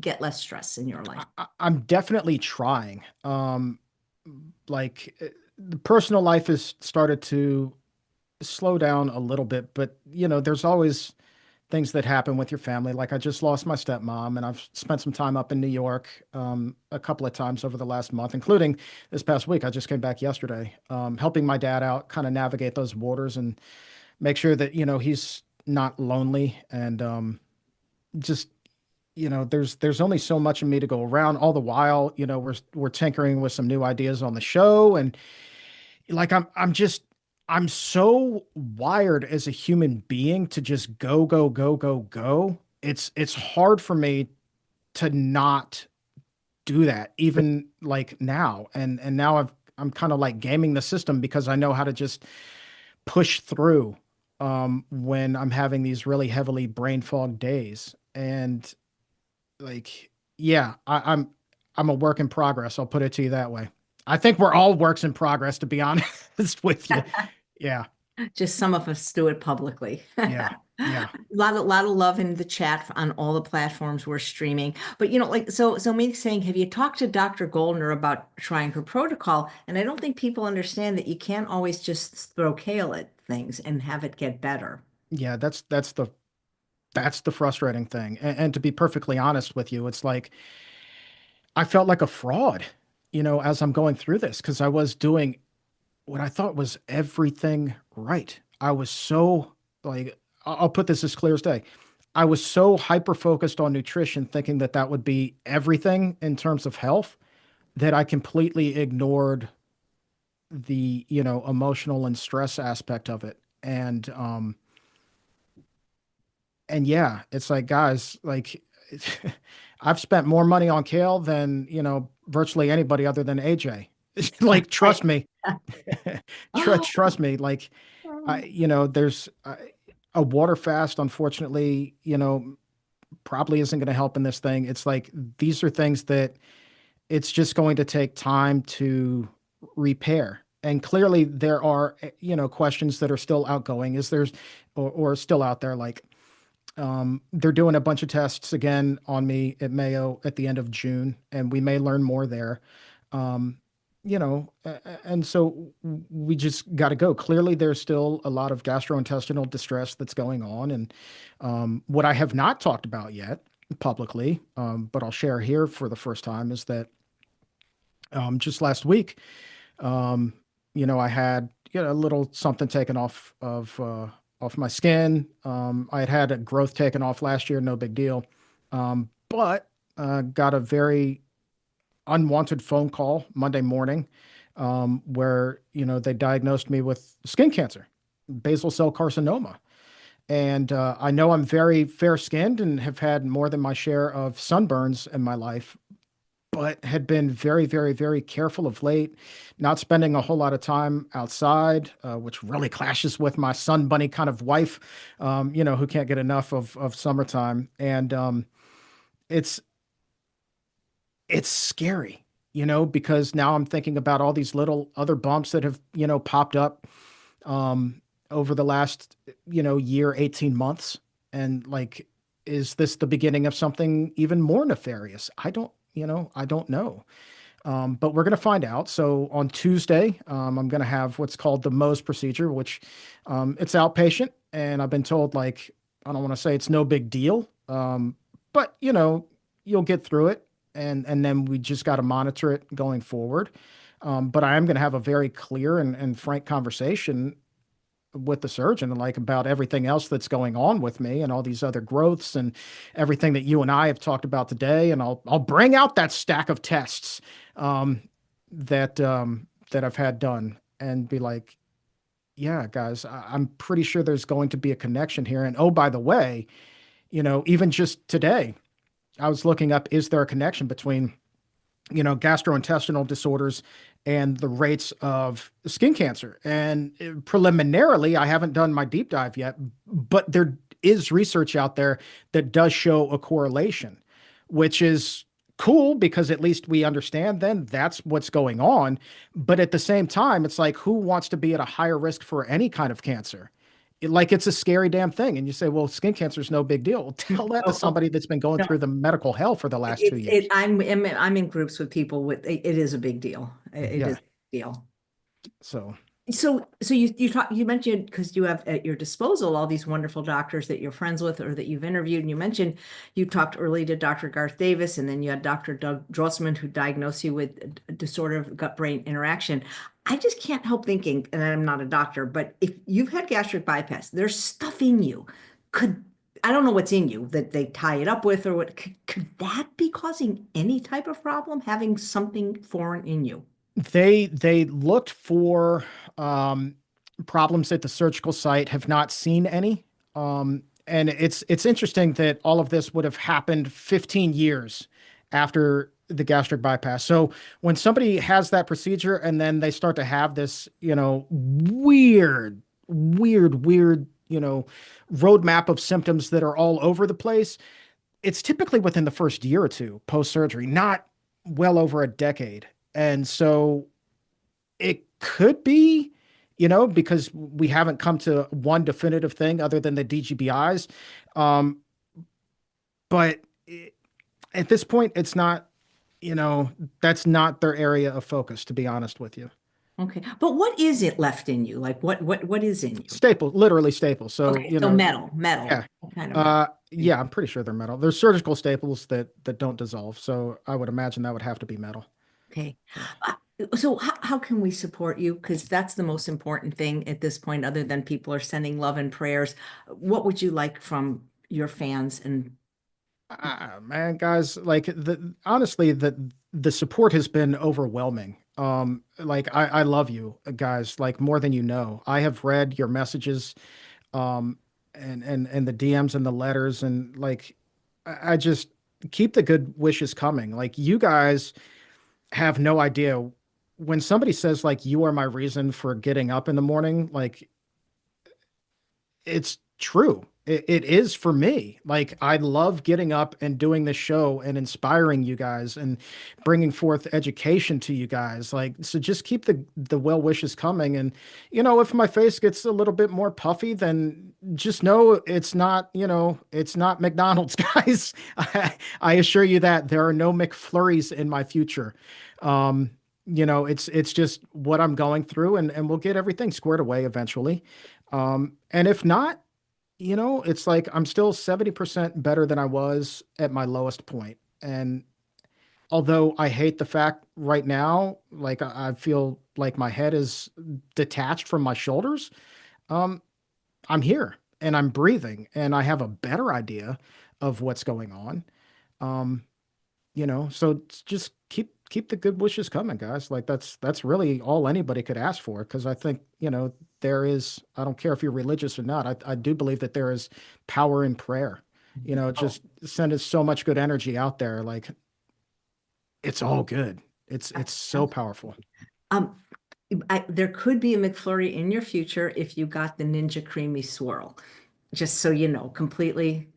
get less stress in your life?
I'm definitely trying. The personal life has started to slow down a little bit, but there's always things that happen with your family. Like I just lost my stepmom, and I've spent some time up in New York a couple of times over the last month, including this past week. I just came back yesterday, helping my dad out, kind of navigate those waters and make sure that he's not lonely and just there's only so much of me to go around. All the while, we're tinkering with some new ideas on the show, and like I'm so wired as a human being to just go, go, go, go, go. It's hard for me to not do that, even like now. And now I'm kind of like gaming the system because I know how to just push through when I'm having these really heavily brain fog days. And like, yeah, I'm a work in progress. I'll put it to you that way. I think we're all works in progress, to be honest with you. Yeah,
Just some of us do it publicly.
yeah, yeah,
Lot of love in the chat on all the platforms we're streaming. But like so me saying, have you talked to Dr. Goldner about trying her protocol? And I don't think people understand that you can't always just throw kale at things and have it get better.
yeah. That's the frustrating thing. And to be perfectly honest with you, it's like I felt like a fraud, as I'm going through this because I was doing what I thought was everything right. I was so like I'll put this as clear as day. I was so hyper focused on nutrition, thinking that that would be everything in terms of health, that I completely ignored the emotional and stress aspect of it. And yeah, it's like, guys, like I've spent more money on kale than virtually anybody other than AJ. Like,
Right.
trust me. Trust me. Like, there's a water fast, unfortunately, probably isn't going to help in this thing. It's like these are things that it's just going to take time to repair. And clearly, there are, questions that are still outgoing. Is there's or still out there, like they're doing a bunch of tests again on me at Mayo at the end of June, and we may learn more there. Um, and so we just got to go. Clearly, there's still a lot of gastrointestinal distress that's going on. And what I have not talked about yet publicly, but I'll share here for the first time, is that just last week, um, I had a little something taken off my skin. I had had a growth taken off last year, no big deal. But got a very unwanted phone call Monday morning, where they diagnosed me with skin cancer, basal cell carcinoma. And I know I'm very fair skinned and have had more than my share of sunburns in my life, but had been very, very, very careful of late, not spending a whole lot of time outside, which really clashes with my sun bunny kind of wife, who can't get enough of summertime. And it's it's scary, because now I'm thinking about all these little other bumps that have, popped up um, over the last, year, 18 months. And like, is this the beginning of something even more nefarious? I don't know. But we're going to find out. So on Tuesday, I'm going to have what's called the Mohs procedure, which it's outpatient. And I've been told, like, I don't want to say it's no big deal, but you'll get through it. And then we just got to monitor it going forward. But I am going to have a very clear and frank conversation with the surgeon, like about everything else that's going on with me and all these other growths and everything that you and I have talked about today. And I'll bring out that stack of tests that I've had done and be like, yeah, guys, I'm pretty sure there's going to be a connection here. And oh, by the way, even just today, I was looking up, is there a connection between, gastrointestinal disorders and the rates of skin cancer? And preliminarily, I haven't done my deep dive yet, but there is research out there that does show a correlation, which is cool because at least we understand then that's what's going on. But at the same time, it's like, who wants to be at a higher risk for any kind of cancer? Like it's a scary damn thing. And you say, well, skin cancer is no big deal. Well, tell that to
Oh,
somebody that's been going
no.
through the medical hell for the last 2 years.
I'm in groups with people with it is a big deal. It is
Yeah.
a big deal.
So
So you mentioned because you have at your disposal all these wonderful doctors that you're friends with or that you've interviewed, and you mentioned you talked early to Dr. Garth Davis, and then you had Dr. Doug Drossman who diagnosed you with a disorder of gut-brain interaction. I just can't help thinking, and I'm not a doctor, but if you've had gastric bypass, there's stuff in you. Could I don't know what's in you that they tie it up with, or what could that be causing any type of problem, having something foreign in you?
they looked for um, problems at the surgical site, have not seen any. And it's interesting that all of this would have happened 15 years after the gastric bypass. So when somebody has that procedure and then they start to have this, weird, roadmap of symptoms that are all over the place, it's typically within the first year or two post surgery, not well over a decade. And so it could be, because we haven't come to one definitive thing other than the DGBIs. Um, but at this point, it's not, that's not their area of focus, to be honest with you.
Okay. But what is it left in you? Like what is in you?
Staple, literally staple. So,
Okay, so metal
yeah.
kind of metal.
Yeah, I'm pretty sure they're metal. There's surgical staples that don't dissolve. So I would imagine that would have to be metal.
Okay.
Yeah.
So how can we support you? Because that's the most important thing at this point, other than people are sending love and prayers. What would you like from your fans? And
Man, guys, like honestly, the support has been overwhelming. Like I love you guys, like more than you know. I have read your messages, um, and the DMs and the letters, and like I just keep the good wishes coming. Like you guys have no idea when somebody says like you are my reason for getting up in the morning, like it's true. It is for me. Like I love getting up and doing this show and inspiring you guys and bringing forth education to you guys. Like so, just keep the well wishes coming. And if my face gets a little bit more puffy, then just know it's not McDonald's, guys. I assure you that there are no McFlurries in my future. It's just what I'm going through, and we'll get everything squared away eventually. And if not, it's like I'm still 70% better than I was at my lowest point. And although I hate the fact right now, like I feel like my head is detached from my shoulders, um, I'm here and I'm breathing and I have a better idea of what's going on. Um, so just keep the good wishes coming, guys. Like that's really all anybody could ask for, because I think there is, I don't care if you're religious or not, I do believe that there is power in prayer.
oh,
Just sending so much good energy out there. Like it's all good. It's so powerful.
um, there could be a McFlurry in your future if you got the Ninja Creamy Swirl. Just so you know, completely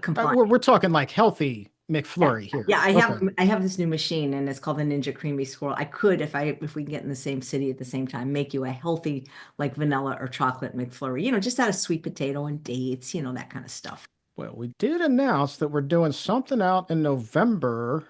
compliant.
We're talking like healthy
Yeah.
McFlurry here.
Yeah,
Okay.
I have this new machine and it's called the Ninja Creamy Squirrel. I could, if we can get in the same city at the same time, make you a healthy like vanilla or chocolate McFlurry, just out of sweet potato and dates, that kind of stuff.
Well, we did announce that we're doing something out in November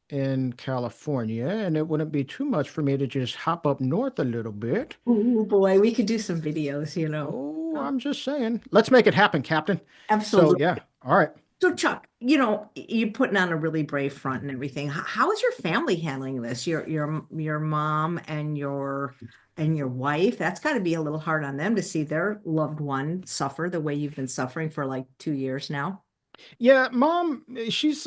in California, and it wouldn't be too much for me to just hop up north a little bit.
Oh boy, we could do some videos.
Oh,
Oh,
I'm just saying. Let's make it happen, Captain. So,
absolutely.
yeah. All right.
So Chuck, you're putting on a really brave front and everything. How is your family handling this? Your mom and your wife. That's got to be a little hard on them to see their loved one suffer the way you've been suffering for like 2 years now.
Yeah, mom, she's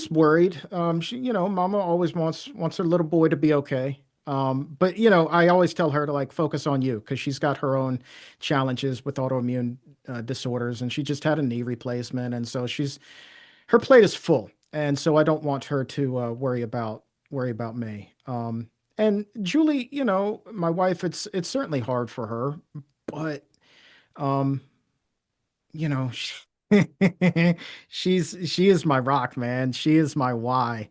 worried. Mama always wants her little boy to be okay. But you know, I always tell her to like focus on you because she's got her own challenges with autoimmune disorders, and she just had a knee replacement, and so her plate is full, and so I don't want her to worry about me. And Julie, you know, my wife, it's certainly hard for her, but um, you know, she is my rock, man. She is my why,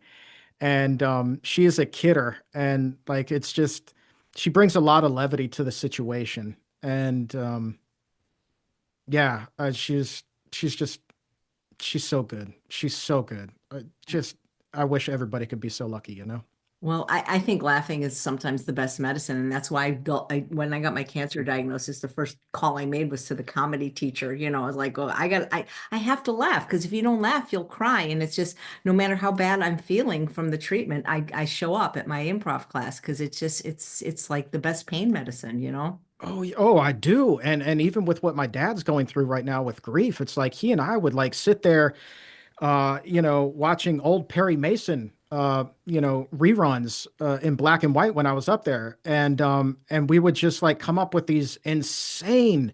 and she is a kidder, and like it's just she brings a lot of levity to the situation, and yeah, she's just she's so good. She's so good. Just I wish everybody could be so lucky, you know?
Well, I think laughing is sometimes the best medicine. And that's why when I got my cancer diagnosis, the first call I made was to the comedy teacher. I was like, oh, I have to laugh because if you don't laugh, you'll cry. And it's just, no matter how bad I'm feeling from the treatment, I show up at my improv class because it's like the best pain medicine.
Oh, oh, I do. And even with what my dad's going through right now with grief, it's like he and I would like sit there you know, watching old Perry Mason, you know, reruns in black and white when I was up there, and we would just like come up with these insane,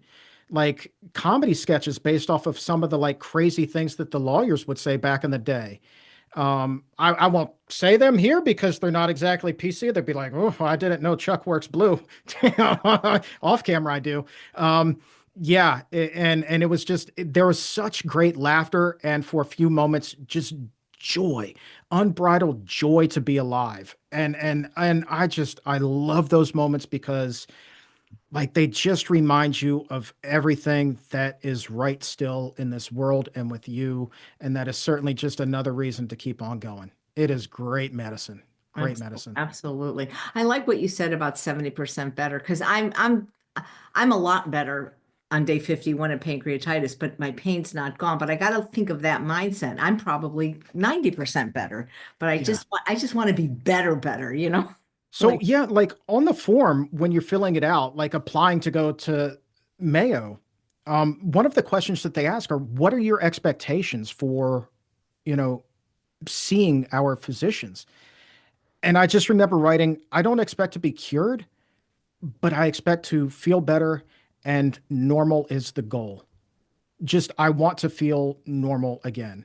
like comedy sketches based off of some of the like crazy things that the lawyers would say back in the day. I won't say them here because they're not exactly PC. They'd be like, "Oh, I didn't know Chuck works blue." Off camera, I do. Yeah, and it was just there was such great laughter and for a few moments just joy, unbridled joy to be alive. And I love those moments because like they just remind you of everything that is right still in this world and with you, and that is certainly just another reason to keep on going. It is great medicine. Great medicine.
Absolutely. I like what you said about 70% better because I'm a lot better on day 51 of pancreatitis, but my pain's not gone. But I got to think of that mindset. I'm probably 90% better, but
Yeah.
I just want to be better.
So
Like,
yeah, like on the form when you're filling it out, like applying to go to Mayo, one of the questions that they ask are, what are your expectations for, you know, seeing our physicians? And I just remember writing, I don't expect to be cured, but I expect to feel better and normal is the goal. Just I want to feel normal again.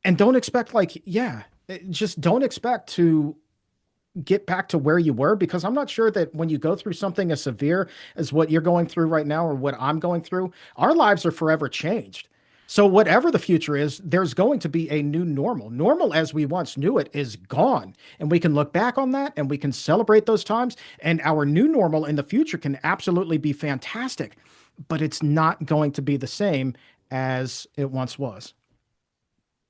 And don't expect like, yeah, just don't expect to get back to where you were because I'm not sure that when you go through something as severe as what you're going through right now or what I'm going through, our lives are forever changed. So whatever the future is, there's going to be a new normal. Normal as we once knew it is gone. And we can look back on that and we can celebrate those times. And our new normal in the future can absolutely be fantastic, but it's not going to be the same as it once was.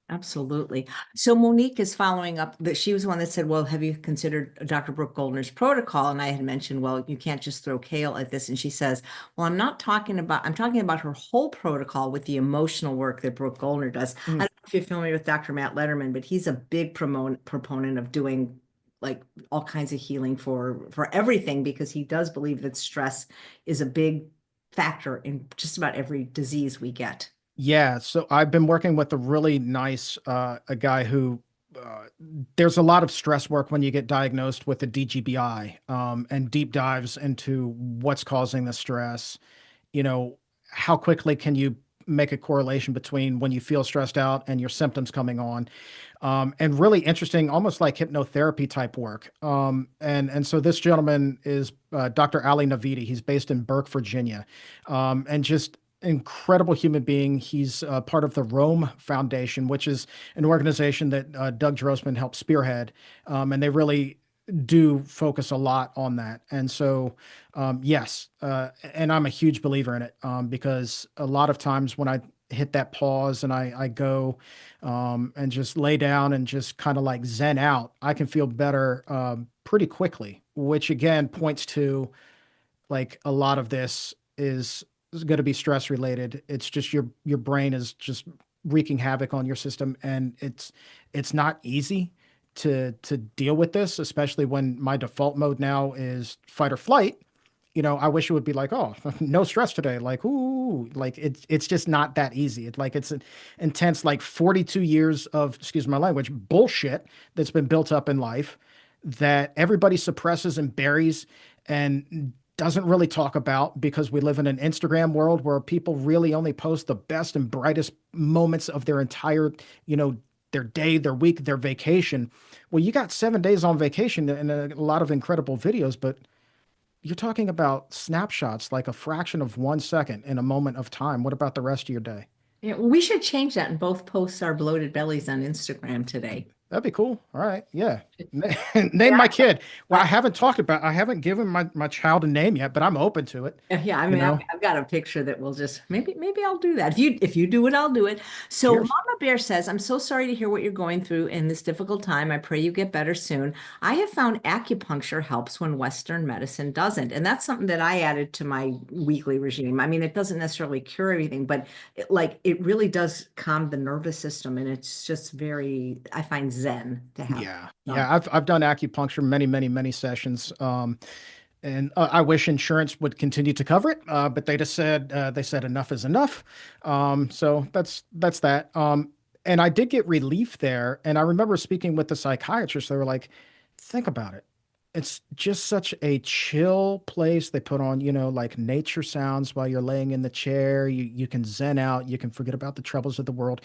absolutely. So Monique is following up that she was the one that said, well, have you considered Dr. Brooke Goldner's protocol? And I had mentioned, well, you can't just throw kale at this. And she says, well, I'm talking about her whole protocol with the emotional work that Brooke Goldner does. I
Mm.
don't know if you're familiar with Dr. Matt Letterman, but he's a big proponent of doing like all kinds of healing for everything because he does believe that stress is a big factor in just about every disease we get.
Yeah, so I've been working with a really nice a guy who there's a lot of stress work when you get diagnosed with a DGBI and deep dives into what's causing the stress. You know, how quickly can you make a correlation between when you feel stressed out and your symptoms coming on? And really interesting, almost like hypnotherapy type work. And so this gentleman is Dr. Ali Navidi. He's based in Burke, Virginia, and just incredible human being. He's part of the Rome Foundation, which is an organization that Doug Drossman helped spearhead, and they really do focus a lot on that. And so, yes, and I'm a huge believer in it because a lot of times when I hit that pause and I go and just lay down and just kind of like zen out, I can feel better pretty quickly, which again points to like a lot of this is going to be stress related. It's just your brain is just wreaking havoc on your system, and it's not easy to deal with this, especially when my default mode now is fight or flight. You know, I wish it would be like, oh, no stress today. Like, ooh, like it's just not that easy. It's like it's an intense, like 42 years of, excuse my language, bullshit that's been built up in life that everybody suppresses and buries and doesn't really talk about because we live in an Instagram world where people really only post the best and brightest moments of their entire, you know, their day, their week, their vacation. Well, you got 7 days on vacation and a lot of incredible videos, but you're talking about snapshots like a fraction of 1 second in a moment of time. What about the rest of your day?
Yeah, we should change that and both post our bloated bellies on Instagram today.
That'd be cool. All right. Yeah. Name
Yeah,
my kid. Well,
I,
I haven't given my child a name yet, but I'm open to it.
yeah, I
You
mean,
know,
I've got a picture that will just maybe I'll do that. If you do it, I'll do it. So
cheers.
Mama Bear says, "I'm so sorry to hear what you're going through in this difficult time. I pray you get better soon. I have found acupuncture helps when Western medicine doesn't, and that's something that I added to my weekly regime. I mean, it doesn't necessarily cure everything, but it really does calm the nervous system, and it's just very, I find Zen to have."
Yeah.
So,
Yeah. I've done acupuncture many sessions. And I wish insurance would continue to cover it, but they said enough is enough. So that's that. And I did get relief there. And I remember speaking with the psychiatrist. They were like, think about it. It's just such a chill place. They put on, you know, like nature sounds while you're laying in the chair. You can zen out. You can forget about the troubles of the world.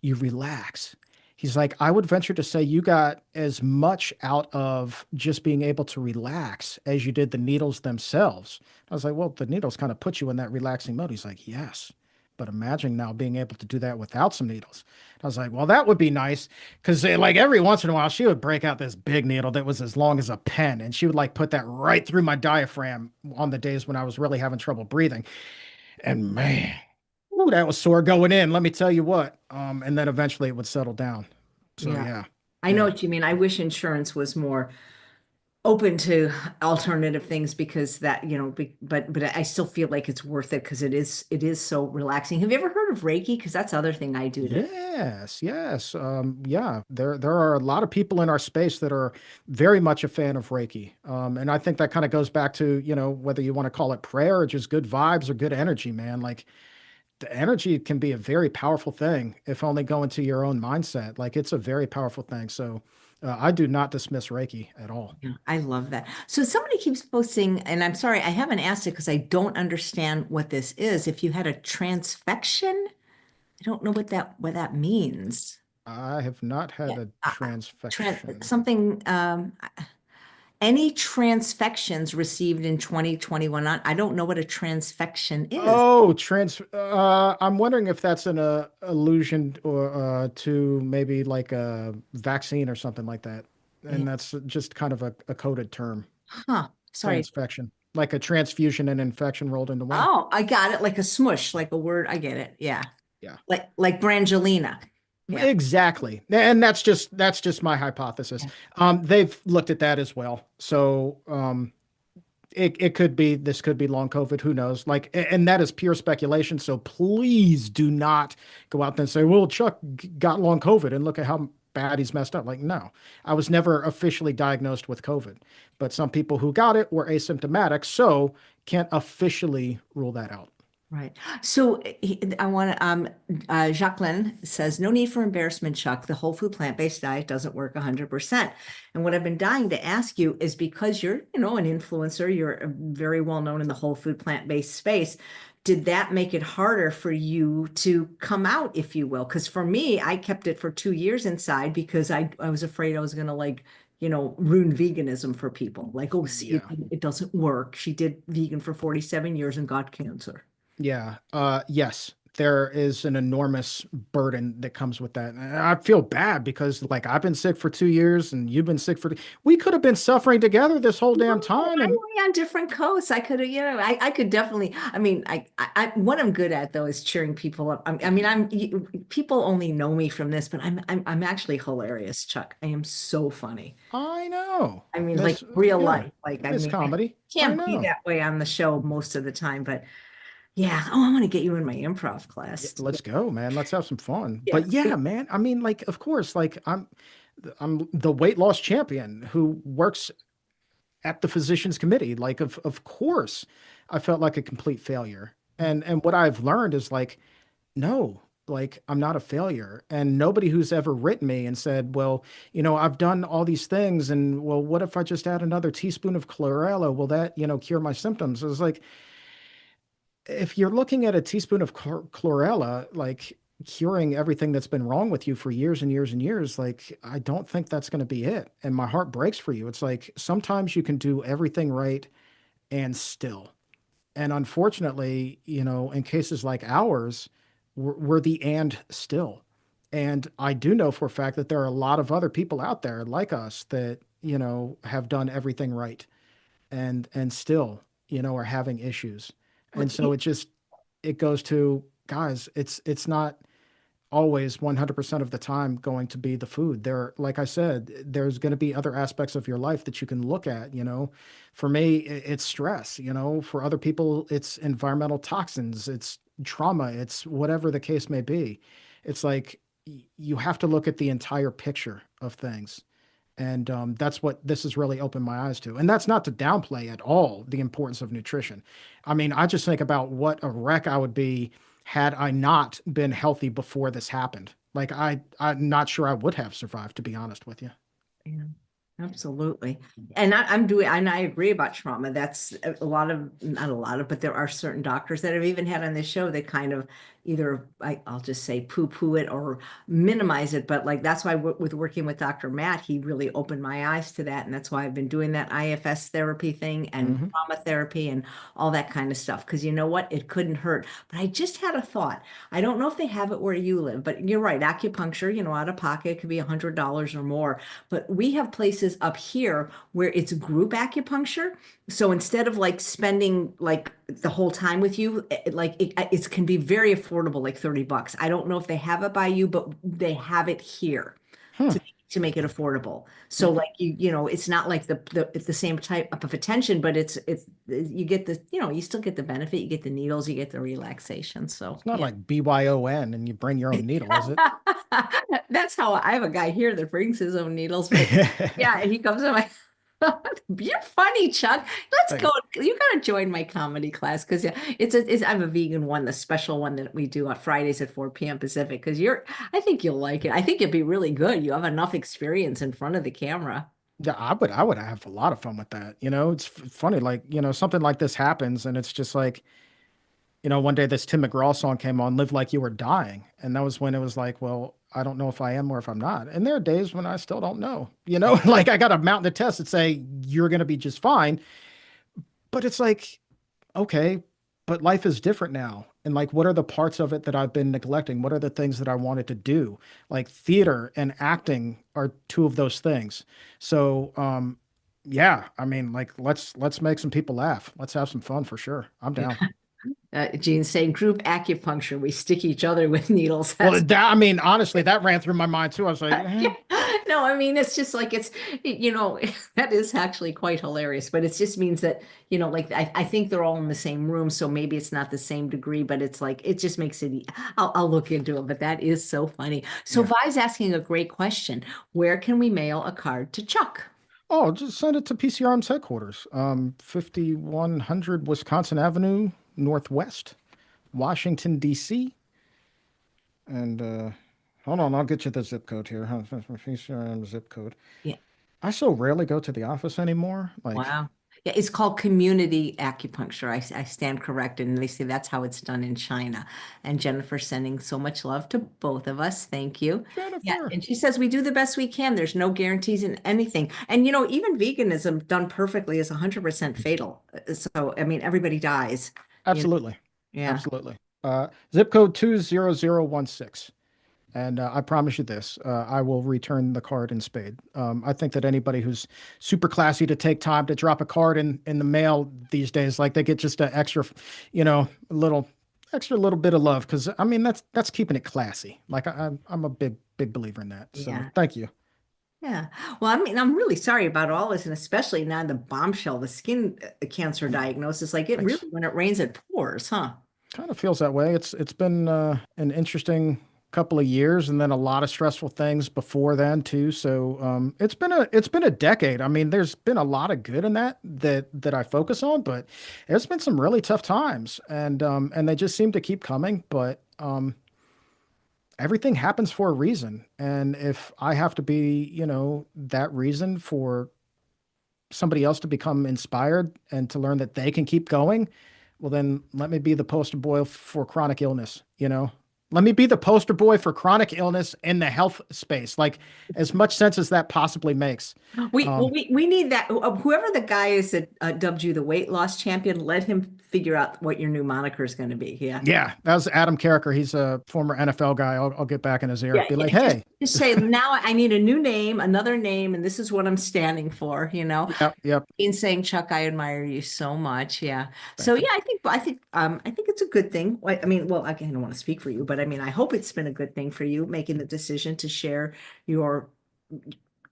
You relax. He's like, I would venture to say you got as much out of just being able to relax as you did the needles themselves. I was like, well, the needles kind of put you in that relaxing mode. He's like, yes. But imagine now being able to do that without some needles. I was like, well, that would be nice. Cause like every once in a while, she would break out this big needle that was as long as a pen. And she would like put that right through my diaphragm on the days when I was really having trouble breathing. And man, ooh, that was sore going in. Let me tell you what. And then eventually it would settle down. So
yeah,
yeah,
I know
yeah,
what you mean. I wish insurance was more open to alternative things because that, but I still feel like it's worth it because it is so relaxing. Have you ever heard of Reiki? Because that's the other thing I do to.
yes, yes. Yeah, there are a lot of people in our space that are very much a fan of Reiki. And I think that kind of goes back to, you know, whether you want to call it prayer or just good vibes or good energy, man. Like the energy can be a very powerful thing if only go into your own mindset. Like it's a very powerful thing. So I do not dismiss Reiki at all.
Yeah, I love that. So somebody keeps posting, and I'm sorry, I haven't asked it because I don't understand what this is. If you had a transfection, I don't know what that means.
I have not
Yeah.
had a
Tran
transfection.
something any transfections received in 2021. I don't know what a transfection is.
Oh, I'm wondering if that's an allusion or to maybe like a vaccine or something like that.
Yeah.
And that's just kind of a coded term,
Huh. Sorry.
transfection, like a transfusion and infection rolled into one.
Oh, I got it. Like a smush, like a word. I get it. Yeah.
Yeah.
Like Brangelina. Yeah.
Exactly. And that's just my hypothesis.
Yeah.
They've looked at that as well. So it could be this could be long COVID, who knows? Like and that is pure speculation. So please do not go out there and say, well, Chuck got long COVID and look at how bad he's messed up. Like, no, I was never officially diagnosed with COVID, but some people who got it were asymptomatic, so can't officially rule that out.
Right. So I want to, Jacqueline says, no need for embarrassment, Chuck. The whole food plant-based diet doesn't work 100%. And what I've been dying to ask you is because you're, an influencer, you're very well known in the whole food plant-based space. Did that make it harder for you to come out, if you will? Because for me, I kept it for 2 years inside because I was afraid I was going to ruin veganism for people. Like, oh, see,
Yeah.
it doesn't work. She did vegan for 47 years and got cancer.
Yeah. Yes, there is an enormous burden that comes with that. And I feel bad because like I've been sick for 2 years and you've been sick we could have been suffering together this whole
No,
damn time.
I'm
And
only on different coasts. I could have, I could definitely. I mean, what I'm good at though is cheering people up. People only know me from this, but I'm actually hilarious, Chuck. I am so funny.
I know.
I mean, like
Miss,
real
yeah,
life. Like, I
Miss
mean, I
Comedy. I
can't be
know.
that way on the show most of the time, but yeah. Oh, I want to get you in my improv
Yeah,
class.
let's go, man. Let's have some fun.
Yeah.
But yeah, man, I mean, like, of course, like I'm the weight loss champion who works at the physicians committee. Like, of course, I felt like a complete failure. And what I've learned is like, no, like I'm not a failure. And nobody who's ever written me and said, well, I've done all these things, and well, what if I just add another teaspoon of chlorella? Will that, cure my symptoms? It's like, if you're looking at a teaspoon of chlorella, like curing everything that's been wrong with you for years and years and years, like I don't think that's going to be it. And my heart breaks for you. It's like sometimes you can do everything right and still. And unfortunately, in cases like ours, we're the and still. And I do know for a fact that there are a lot of other people out there like us that, have done everything right and still, are having issues.
Well,
And so it goes to, guys, it's not always 100% of the time going to be the food. There, like I said, there's going to be other aspects of your life that you can look at. For me, it's stress. For other people, it's environmental toxins, it's trauma, it's whatever the case may be. It's like you have to look at the entire picture of things. And that's what this has really opened my eyes to. And that's not to downplay at all the importance of nutrition. I mean, I just think about what a wreck I would be had I not been healthy before this happened. Like I'm not sure I would have survived, to be honest with you.
yeah, absolutely. And I'm doing, and I agree about trauma. That's a lot of, not a lot of, but there are certain doctors that I've even had on this show that kind of either, I'll just say poo-poo it or minimize it. But like, that's why with working with Dr. Matt, he really opened my eyes to that. And that's why I've been doing that IFS therapy thing and
Hmm.
trauma therapy and all that kind of stuff. Because you know what? It couldn't hurt. But I just had a thought. I don't know if they have it where you live, but you're right. Acupuncture, out of pocket could be $100 or more. But we have places up here where it's group acupuncture. So instead of like spending like the whole time with you, it can be very affordable, like $30. I don't know if they have it by you, but they have it here
Huh.
to make it affordable. So like it's not like it's the same type of attention, but it's you get the, you still get the benefit, you get the needles, you get the relaxation. So
It's not
yeah.
like BYON and you bring your own needle, is it?
That's how I have a guy here that brings his own needles, but yeah, he comes to my you're funny, Chuck. Let's
Thank
go.
you.
You gotta join my comedy class because yeah, I have a vegan one, the special one that we do on Fridays at 4 p.m. Pacific. Because I think you'll like it. I think it'd be really good. You have enough experience in front of the camera.
Yeah, I would have a lot of fun with that. It's funny, like, something like this happens and it's just like, one day this Tim McGraw song came on, Live Like You Were Dying. And that was when it was like, well, I don't know if I am or if I'm not. And there are days when I still don't know, like I got a mountain of tests that say you're going to be just fine. But it's like, okay, but life is different now. And like, what are the parts of it that I've been neglecting? What are the things that I wanted to do? Like theater and acting are two of those things. So, yeah, I mean, like, let's make some people laugh. Let's have some fun for sure. I'm down.
Gene's saying group acupuncture. We stick each other with needles.
Well,
That's
I mean, honestly, that ran through my mind too. I was like,
yeah. No, I mean, it's just like that is actually quite hilarious, but it just means that, like I think they're all in the same room, so maybe it's not the same degree, but it's like it just makes it I'll look into it, but that is so funny. So
yeah.
Vi's asking a great question. Where can we mail a card to Chuck?
Oh, just send it to PCRM's headquarters, 5100 Wisconsin Avenue, Northwest, Washington, D.C. And hold on, I'll get you the zip code here. PCRM zip code.
Yeah.
I so rarely go to the office anymore. Like,
Wow. Yeah, it's called community acupuncture. I stand corrected, and they say that's how it's done in China. And Jennifer sending so much love to both of us. Thank you. Yeah,
Jennifer.
and she says we do the best we can. There's no guarantees in anything. And even veganism done perfectly is 100% fatal. So I mean, everybody dies. You know?
Absolutely.
Yeah.
Absolutely. Zip code 20016. And I promise you this, I will return the card in spade. I think that anybody who's super classy to take time to drop a card in the mail these days, like they get just an extra, little extra little bit of love. Because I mean, that's keeping it classy. Like I'm a big believer in that. So
Yeah.
thank you.
Yeah. Well, I mean, I'm really sorry about all this, and especially now the bombshell, the skin cancer diagnosis. Like it
Thanks.
really, when it rains, it pours, huh?
Kind of feels that way. It's been an interesting couple of years, and then a lot of stressful things before then too. So it's been a decade. I mean, there's been a lot of good in that I focus on, but there's been some really tough times, and they just seem to keep coming. But everything happens for a reason. And if I have to be, that reason for somebody else to become inspired and to learn that they can keep going, well, then let me be the poster boy for chronic illness. Let me be the poster boy for chronic illness in the health space, like as much sense as that possibly makes.
Well,
Um,
we need that. Whoever the guy is that dubbed you the weight loss champion, let him figure out what your new moniker is going to be. Yeah.
yeah, that was Adam Carricker. He's a former NFL guy. I'll get back in his ear.
Yeah,
Be like,
yeah, just
hey,
just say now I need a new name, another name, and this is what I'm standing for, you know.
yep, yep,
In saying, Chuck, I admire you so much. Yeah. So
thank you.
yeah, I think it's a good thing. I mean, well, again, I don't want to speak for you, but I mean, I hope it's been a good thing for you making the decision to share your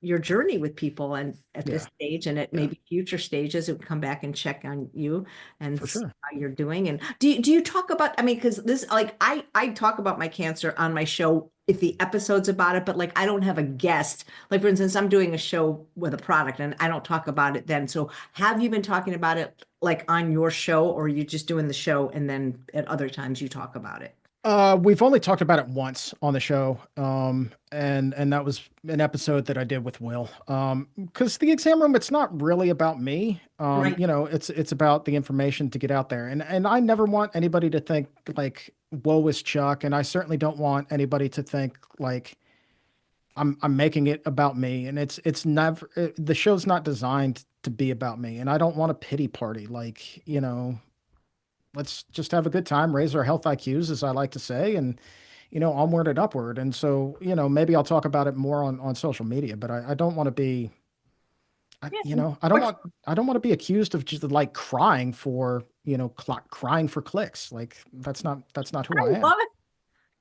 your journey with people and at this
Yeah,
stage and at
yeah,
maybe future stages and come back and check on you and
for
see
sure.
how you're doing. And do you talk about, I mean, because this, like, I talk about my cancer on my show if the episode's about it, but like I don't have a guest. Like for instance, I'm doing a show with a product and I don't talk about it then. So have you been talking about it like on your show, or are you just doing the show and then at other times you talk about it?
We've only talked about it once on the show, and that was an episode that I did with Will. Because the exam room, it's not really about me.
Right.
It's about the information to get out there, and I never want anybody to think like, "Woe is Chuck," and I certainly don't want anybody to think like I'm making it about me. And it's never the show's not designed to be about me, and I don't want a pity party. Like, let's just have a good time, raise our health IQs, as I like to say, and onward and upward. And so, maybe I'll talk about it more on social media, but I don't want to be,
Yeah.
I don't
What's
want, I don't want to be accused of just like crying for, crying for clicks. Like that's not who
I
I am.
love it.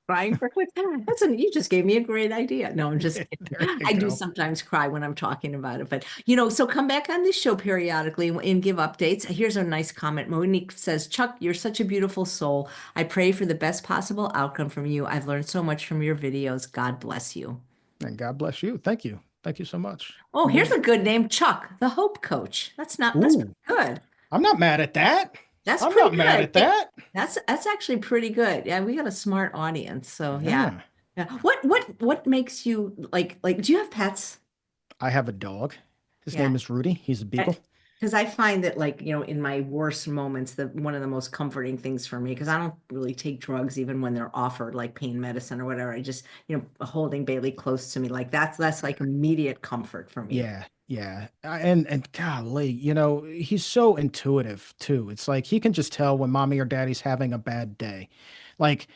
Crying for quick. You just gave me a great idea. No, I'm just
There
kidding.
you
I do
go.
sometimes cry when I'm talking about it, but so come back on this show periodically and give updates. Here's a nice comment. Monique says, Chuck, you're such a beautiful soul. I pray for the best possible outcome from you. I've learned so much from your videos. God bless you.
And God bless you. Thank you. Thank you so much.
Oh, here's
Means,
a good name, Chuck, the Hope Coach. That's
ooh,
pretty good.
I'm not mad at that.
That's
I'm
pretty
not mad
good.
at
Yeah,
that.
that's actually pretty good. Yeah, we got a smart audience. So yeah.
Yeah.
Yeah. What makes you like do you have pets?
I have a dog. His
Yeah.
name is Rudy. He's a beagle.
Because I find that like, in my worst moments, one of the most comforting things for me, because I don't really take drugs even when they're offered like pain medicine or whatever. I just, holding Bailey close to me, like that's like immediate comfort for me.
Yeah, yeah. And golly, he's so intuitive too. It's like he can just tell when mommy or daddy's having a bad day. Like,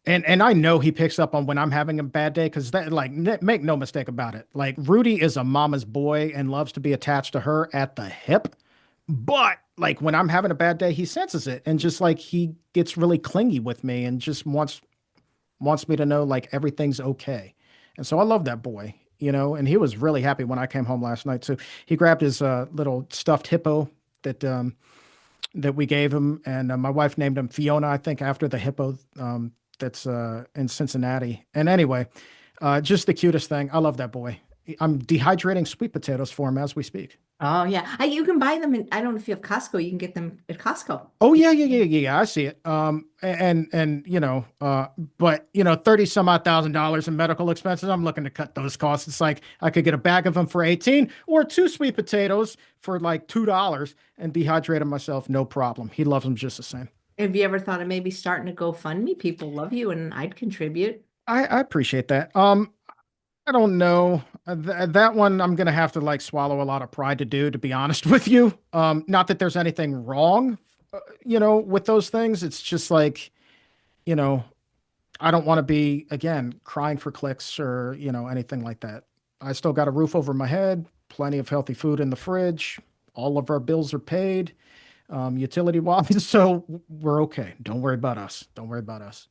and I know he picks up on when I'm having a bad day because that, like, make no mistake about it. Like, Rudy is a mama's boy and loves to be attached to her at the hip. But like when I'm having a bad day, he senses it and just like he gets really clingy with me and just wants me to know like everything's okay. And so I love that boy, and he was really happy when I came home last night. So he grabbed his little stuffed hippo that we gave him, and my wife named him Fiona, I think, after the hippo that's in Cincinnati. And anyway, just the cutest thing. I love that boy. I'm dehydrating sweet potatoes for him as we speak.
Oh yeah. You can buy them I don't know if you have Costco, you can get them at Costco.
Oh yeah, yeah, yeah, yeah, yeah. I see it. And but 30 some odd $1,000 in medical expenses. I'm looking to cut those costs. It's like I could get a bag of them for 18 or two sweet potatoes for like $2 and dehydrate them myself, no problem. He loves them just the same.
Have you ever thought of maybe starting a GoFundMe? People love you and I'd contribute.
I appreciate that. I don't know. That one I'm gonna have to like swallow a lot of pride to do, to be honest with you. Not that there's anything wrong, with those things. It's just like, you know, I don't want to be again crying for clicks or anything like that. I still got a roof over my head, plenty of healthy food in the fridge. All of our bills are paid, utility wise, so we're okay. Don't worry about us. Don't worry about us.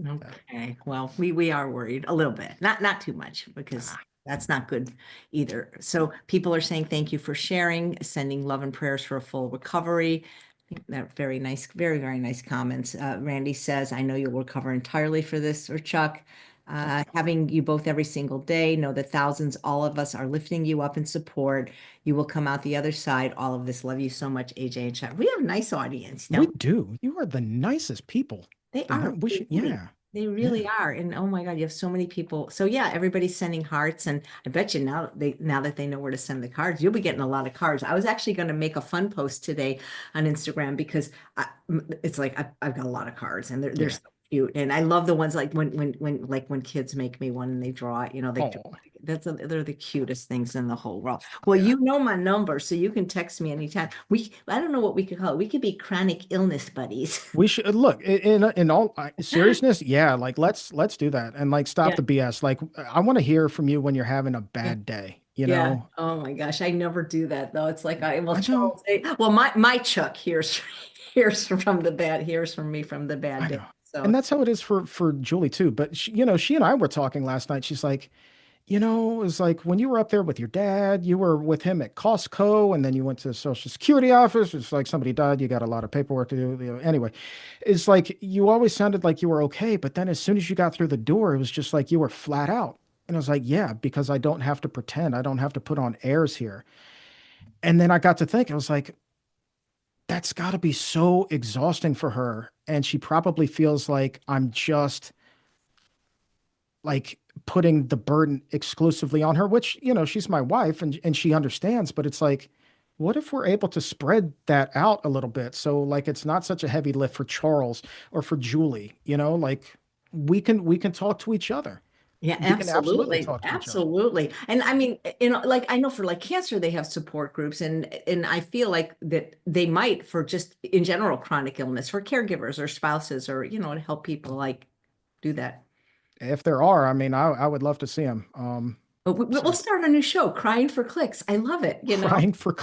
Okay. Well, we are worried a little bit. Not too much because
Ah,
that's not good either. So people are saying thank you for sharing, sending love and prayers for a full recovery. I think that very nice, very, very nice comments. Randy says, I know you'll recover entirely for this, or Chuck.
thank you.
Having you both every single day, know that thousands, all of us are lifting you up in support. You will come out the other side. All of this. Love you so much, AJ and Chuck. We have a nice audience,
We
don't
do. You are the nicest people.
they
The
are
we should,
really
yeah.
They really
Yeah.
are. And oh my God, you have so many people. So yeah, everybody's sending hearts. And I bet you now that they know where to send the cards, you'll be getting a lot of cards. I was actually going to make a fun post today on Instagram because it's like I've got a lot of cards and they're
Yeah.
so cute. And I love the ones like when kids make me one and they draw it, they draw,
Oh,
they're the cutest things in the whole world. Well,
yeah.
you know my number, so you can text me anytime. I don't know what we could call it. We could be chronic illness buddies.
We should look in all seriousness. Yeah, like let's do that and like stop
Yeah.
the BS. Like I want to hear from you when you're having a
Yeah.
bad day. You
Yeah.
know,
Oh my gosh. I never do that though. It's like
I know,
my Chuck hears hears from me from the bad
I
day.
know, and
So
that's how it is for Julie too. But she and I were talking last night. She's like, it's like when you were up there with your dad, you were with him at Costco, and then you went to the Social Security office. It's like somebody died, you got a lot of paperwork to do. Anyway, it's like you always sounded like you were okay, but then as soon as you got through the door, it was just like you were flat out. And I was like, yeah, because I don't have to pretend. I don't have to put on airs here. And then I got to think, I was like, that's got to be so exhausting for her. And she probably feels like I'm just like putting the burden exclusively on her, which, she's my wife and she understands, but it's like, what if we're able to spread that out a little bit? So like it's not such a heavy lift for Charles or for Julie, like we can talk to each other.
yeah,
We can absolutely
absolutely.
talk to each other.
Absolutely. And I mean, like I know for like cancer, they have support groups and I feel like that they might for just in general chronic illness for caregivers or spouses or, to help people like do that.
If there are, I mean, I would love to see them.
But we'll
So
start a new show, Crying for Clicks. I love it.
crying for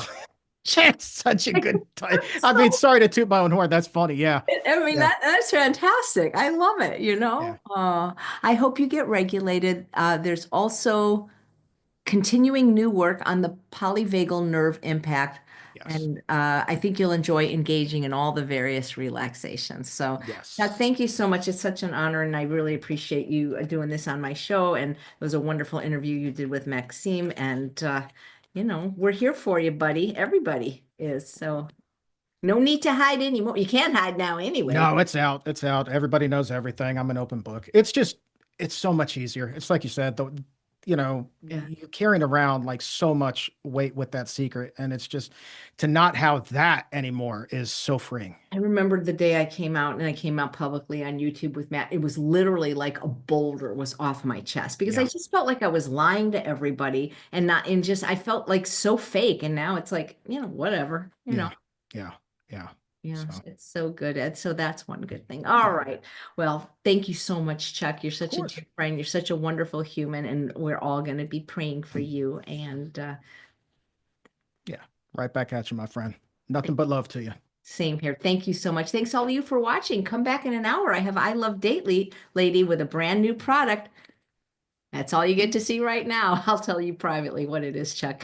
that's such a good time. I mean,
So
sorry to toot my own horn. That's funny. Yeah.
I mean
Yeah.
that's fantastic. I love it.
Yeah.
I hope you get regulated. There's also continuing new work on the polyvagal nerve impact,
Yes.
and I think you'll enjoy engaging in all the various relaxations. So, Chuck,
Yes.
thank you so much. It's such an honor, and I really appreciate you doing this on my show. And it was a wonderful interview you did with Maxime, and we're here for you, buddy. Everybody is. So, no need to hide anymore. You can't hide now anyway.
No, it's out. It's out. Everybody knows everything. I'm an open book. It's so much easier. It's like you said,
Yeah.
you're carrying around like so much weight with that secret. And it's just to not have that anymore is so freeing.
I remember the day I came out and I came out publicly on YouTube with Matt. It was literally like a boulder was off my chest because I
Yeah.
just felt like I was lying to everybody and not and just I felt like so fake. And now it's like, whatever,
Yeah. Yeah. Yeah.
Yeah,
So,
it's so good. And so that's one good thing. All
yeah,
right. Well, thank you so much, Chuck. You're
of
such a
course.
dear friend. You're such a wonderful human, and we're all going to be praying for you. And
Yeah. Right back at you, my friend. Nothing but love to you.
same here. Thank you so much. Thanks all of you for watching. Come back in an hour. I have I Love Date Lady with a brand new product. That's all you get to see right now. I'll tell you privately what it is, Chuck.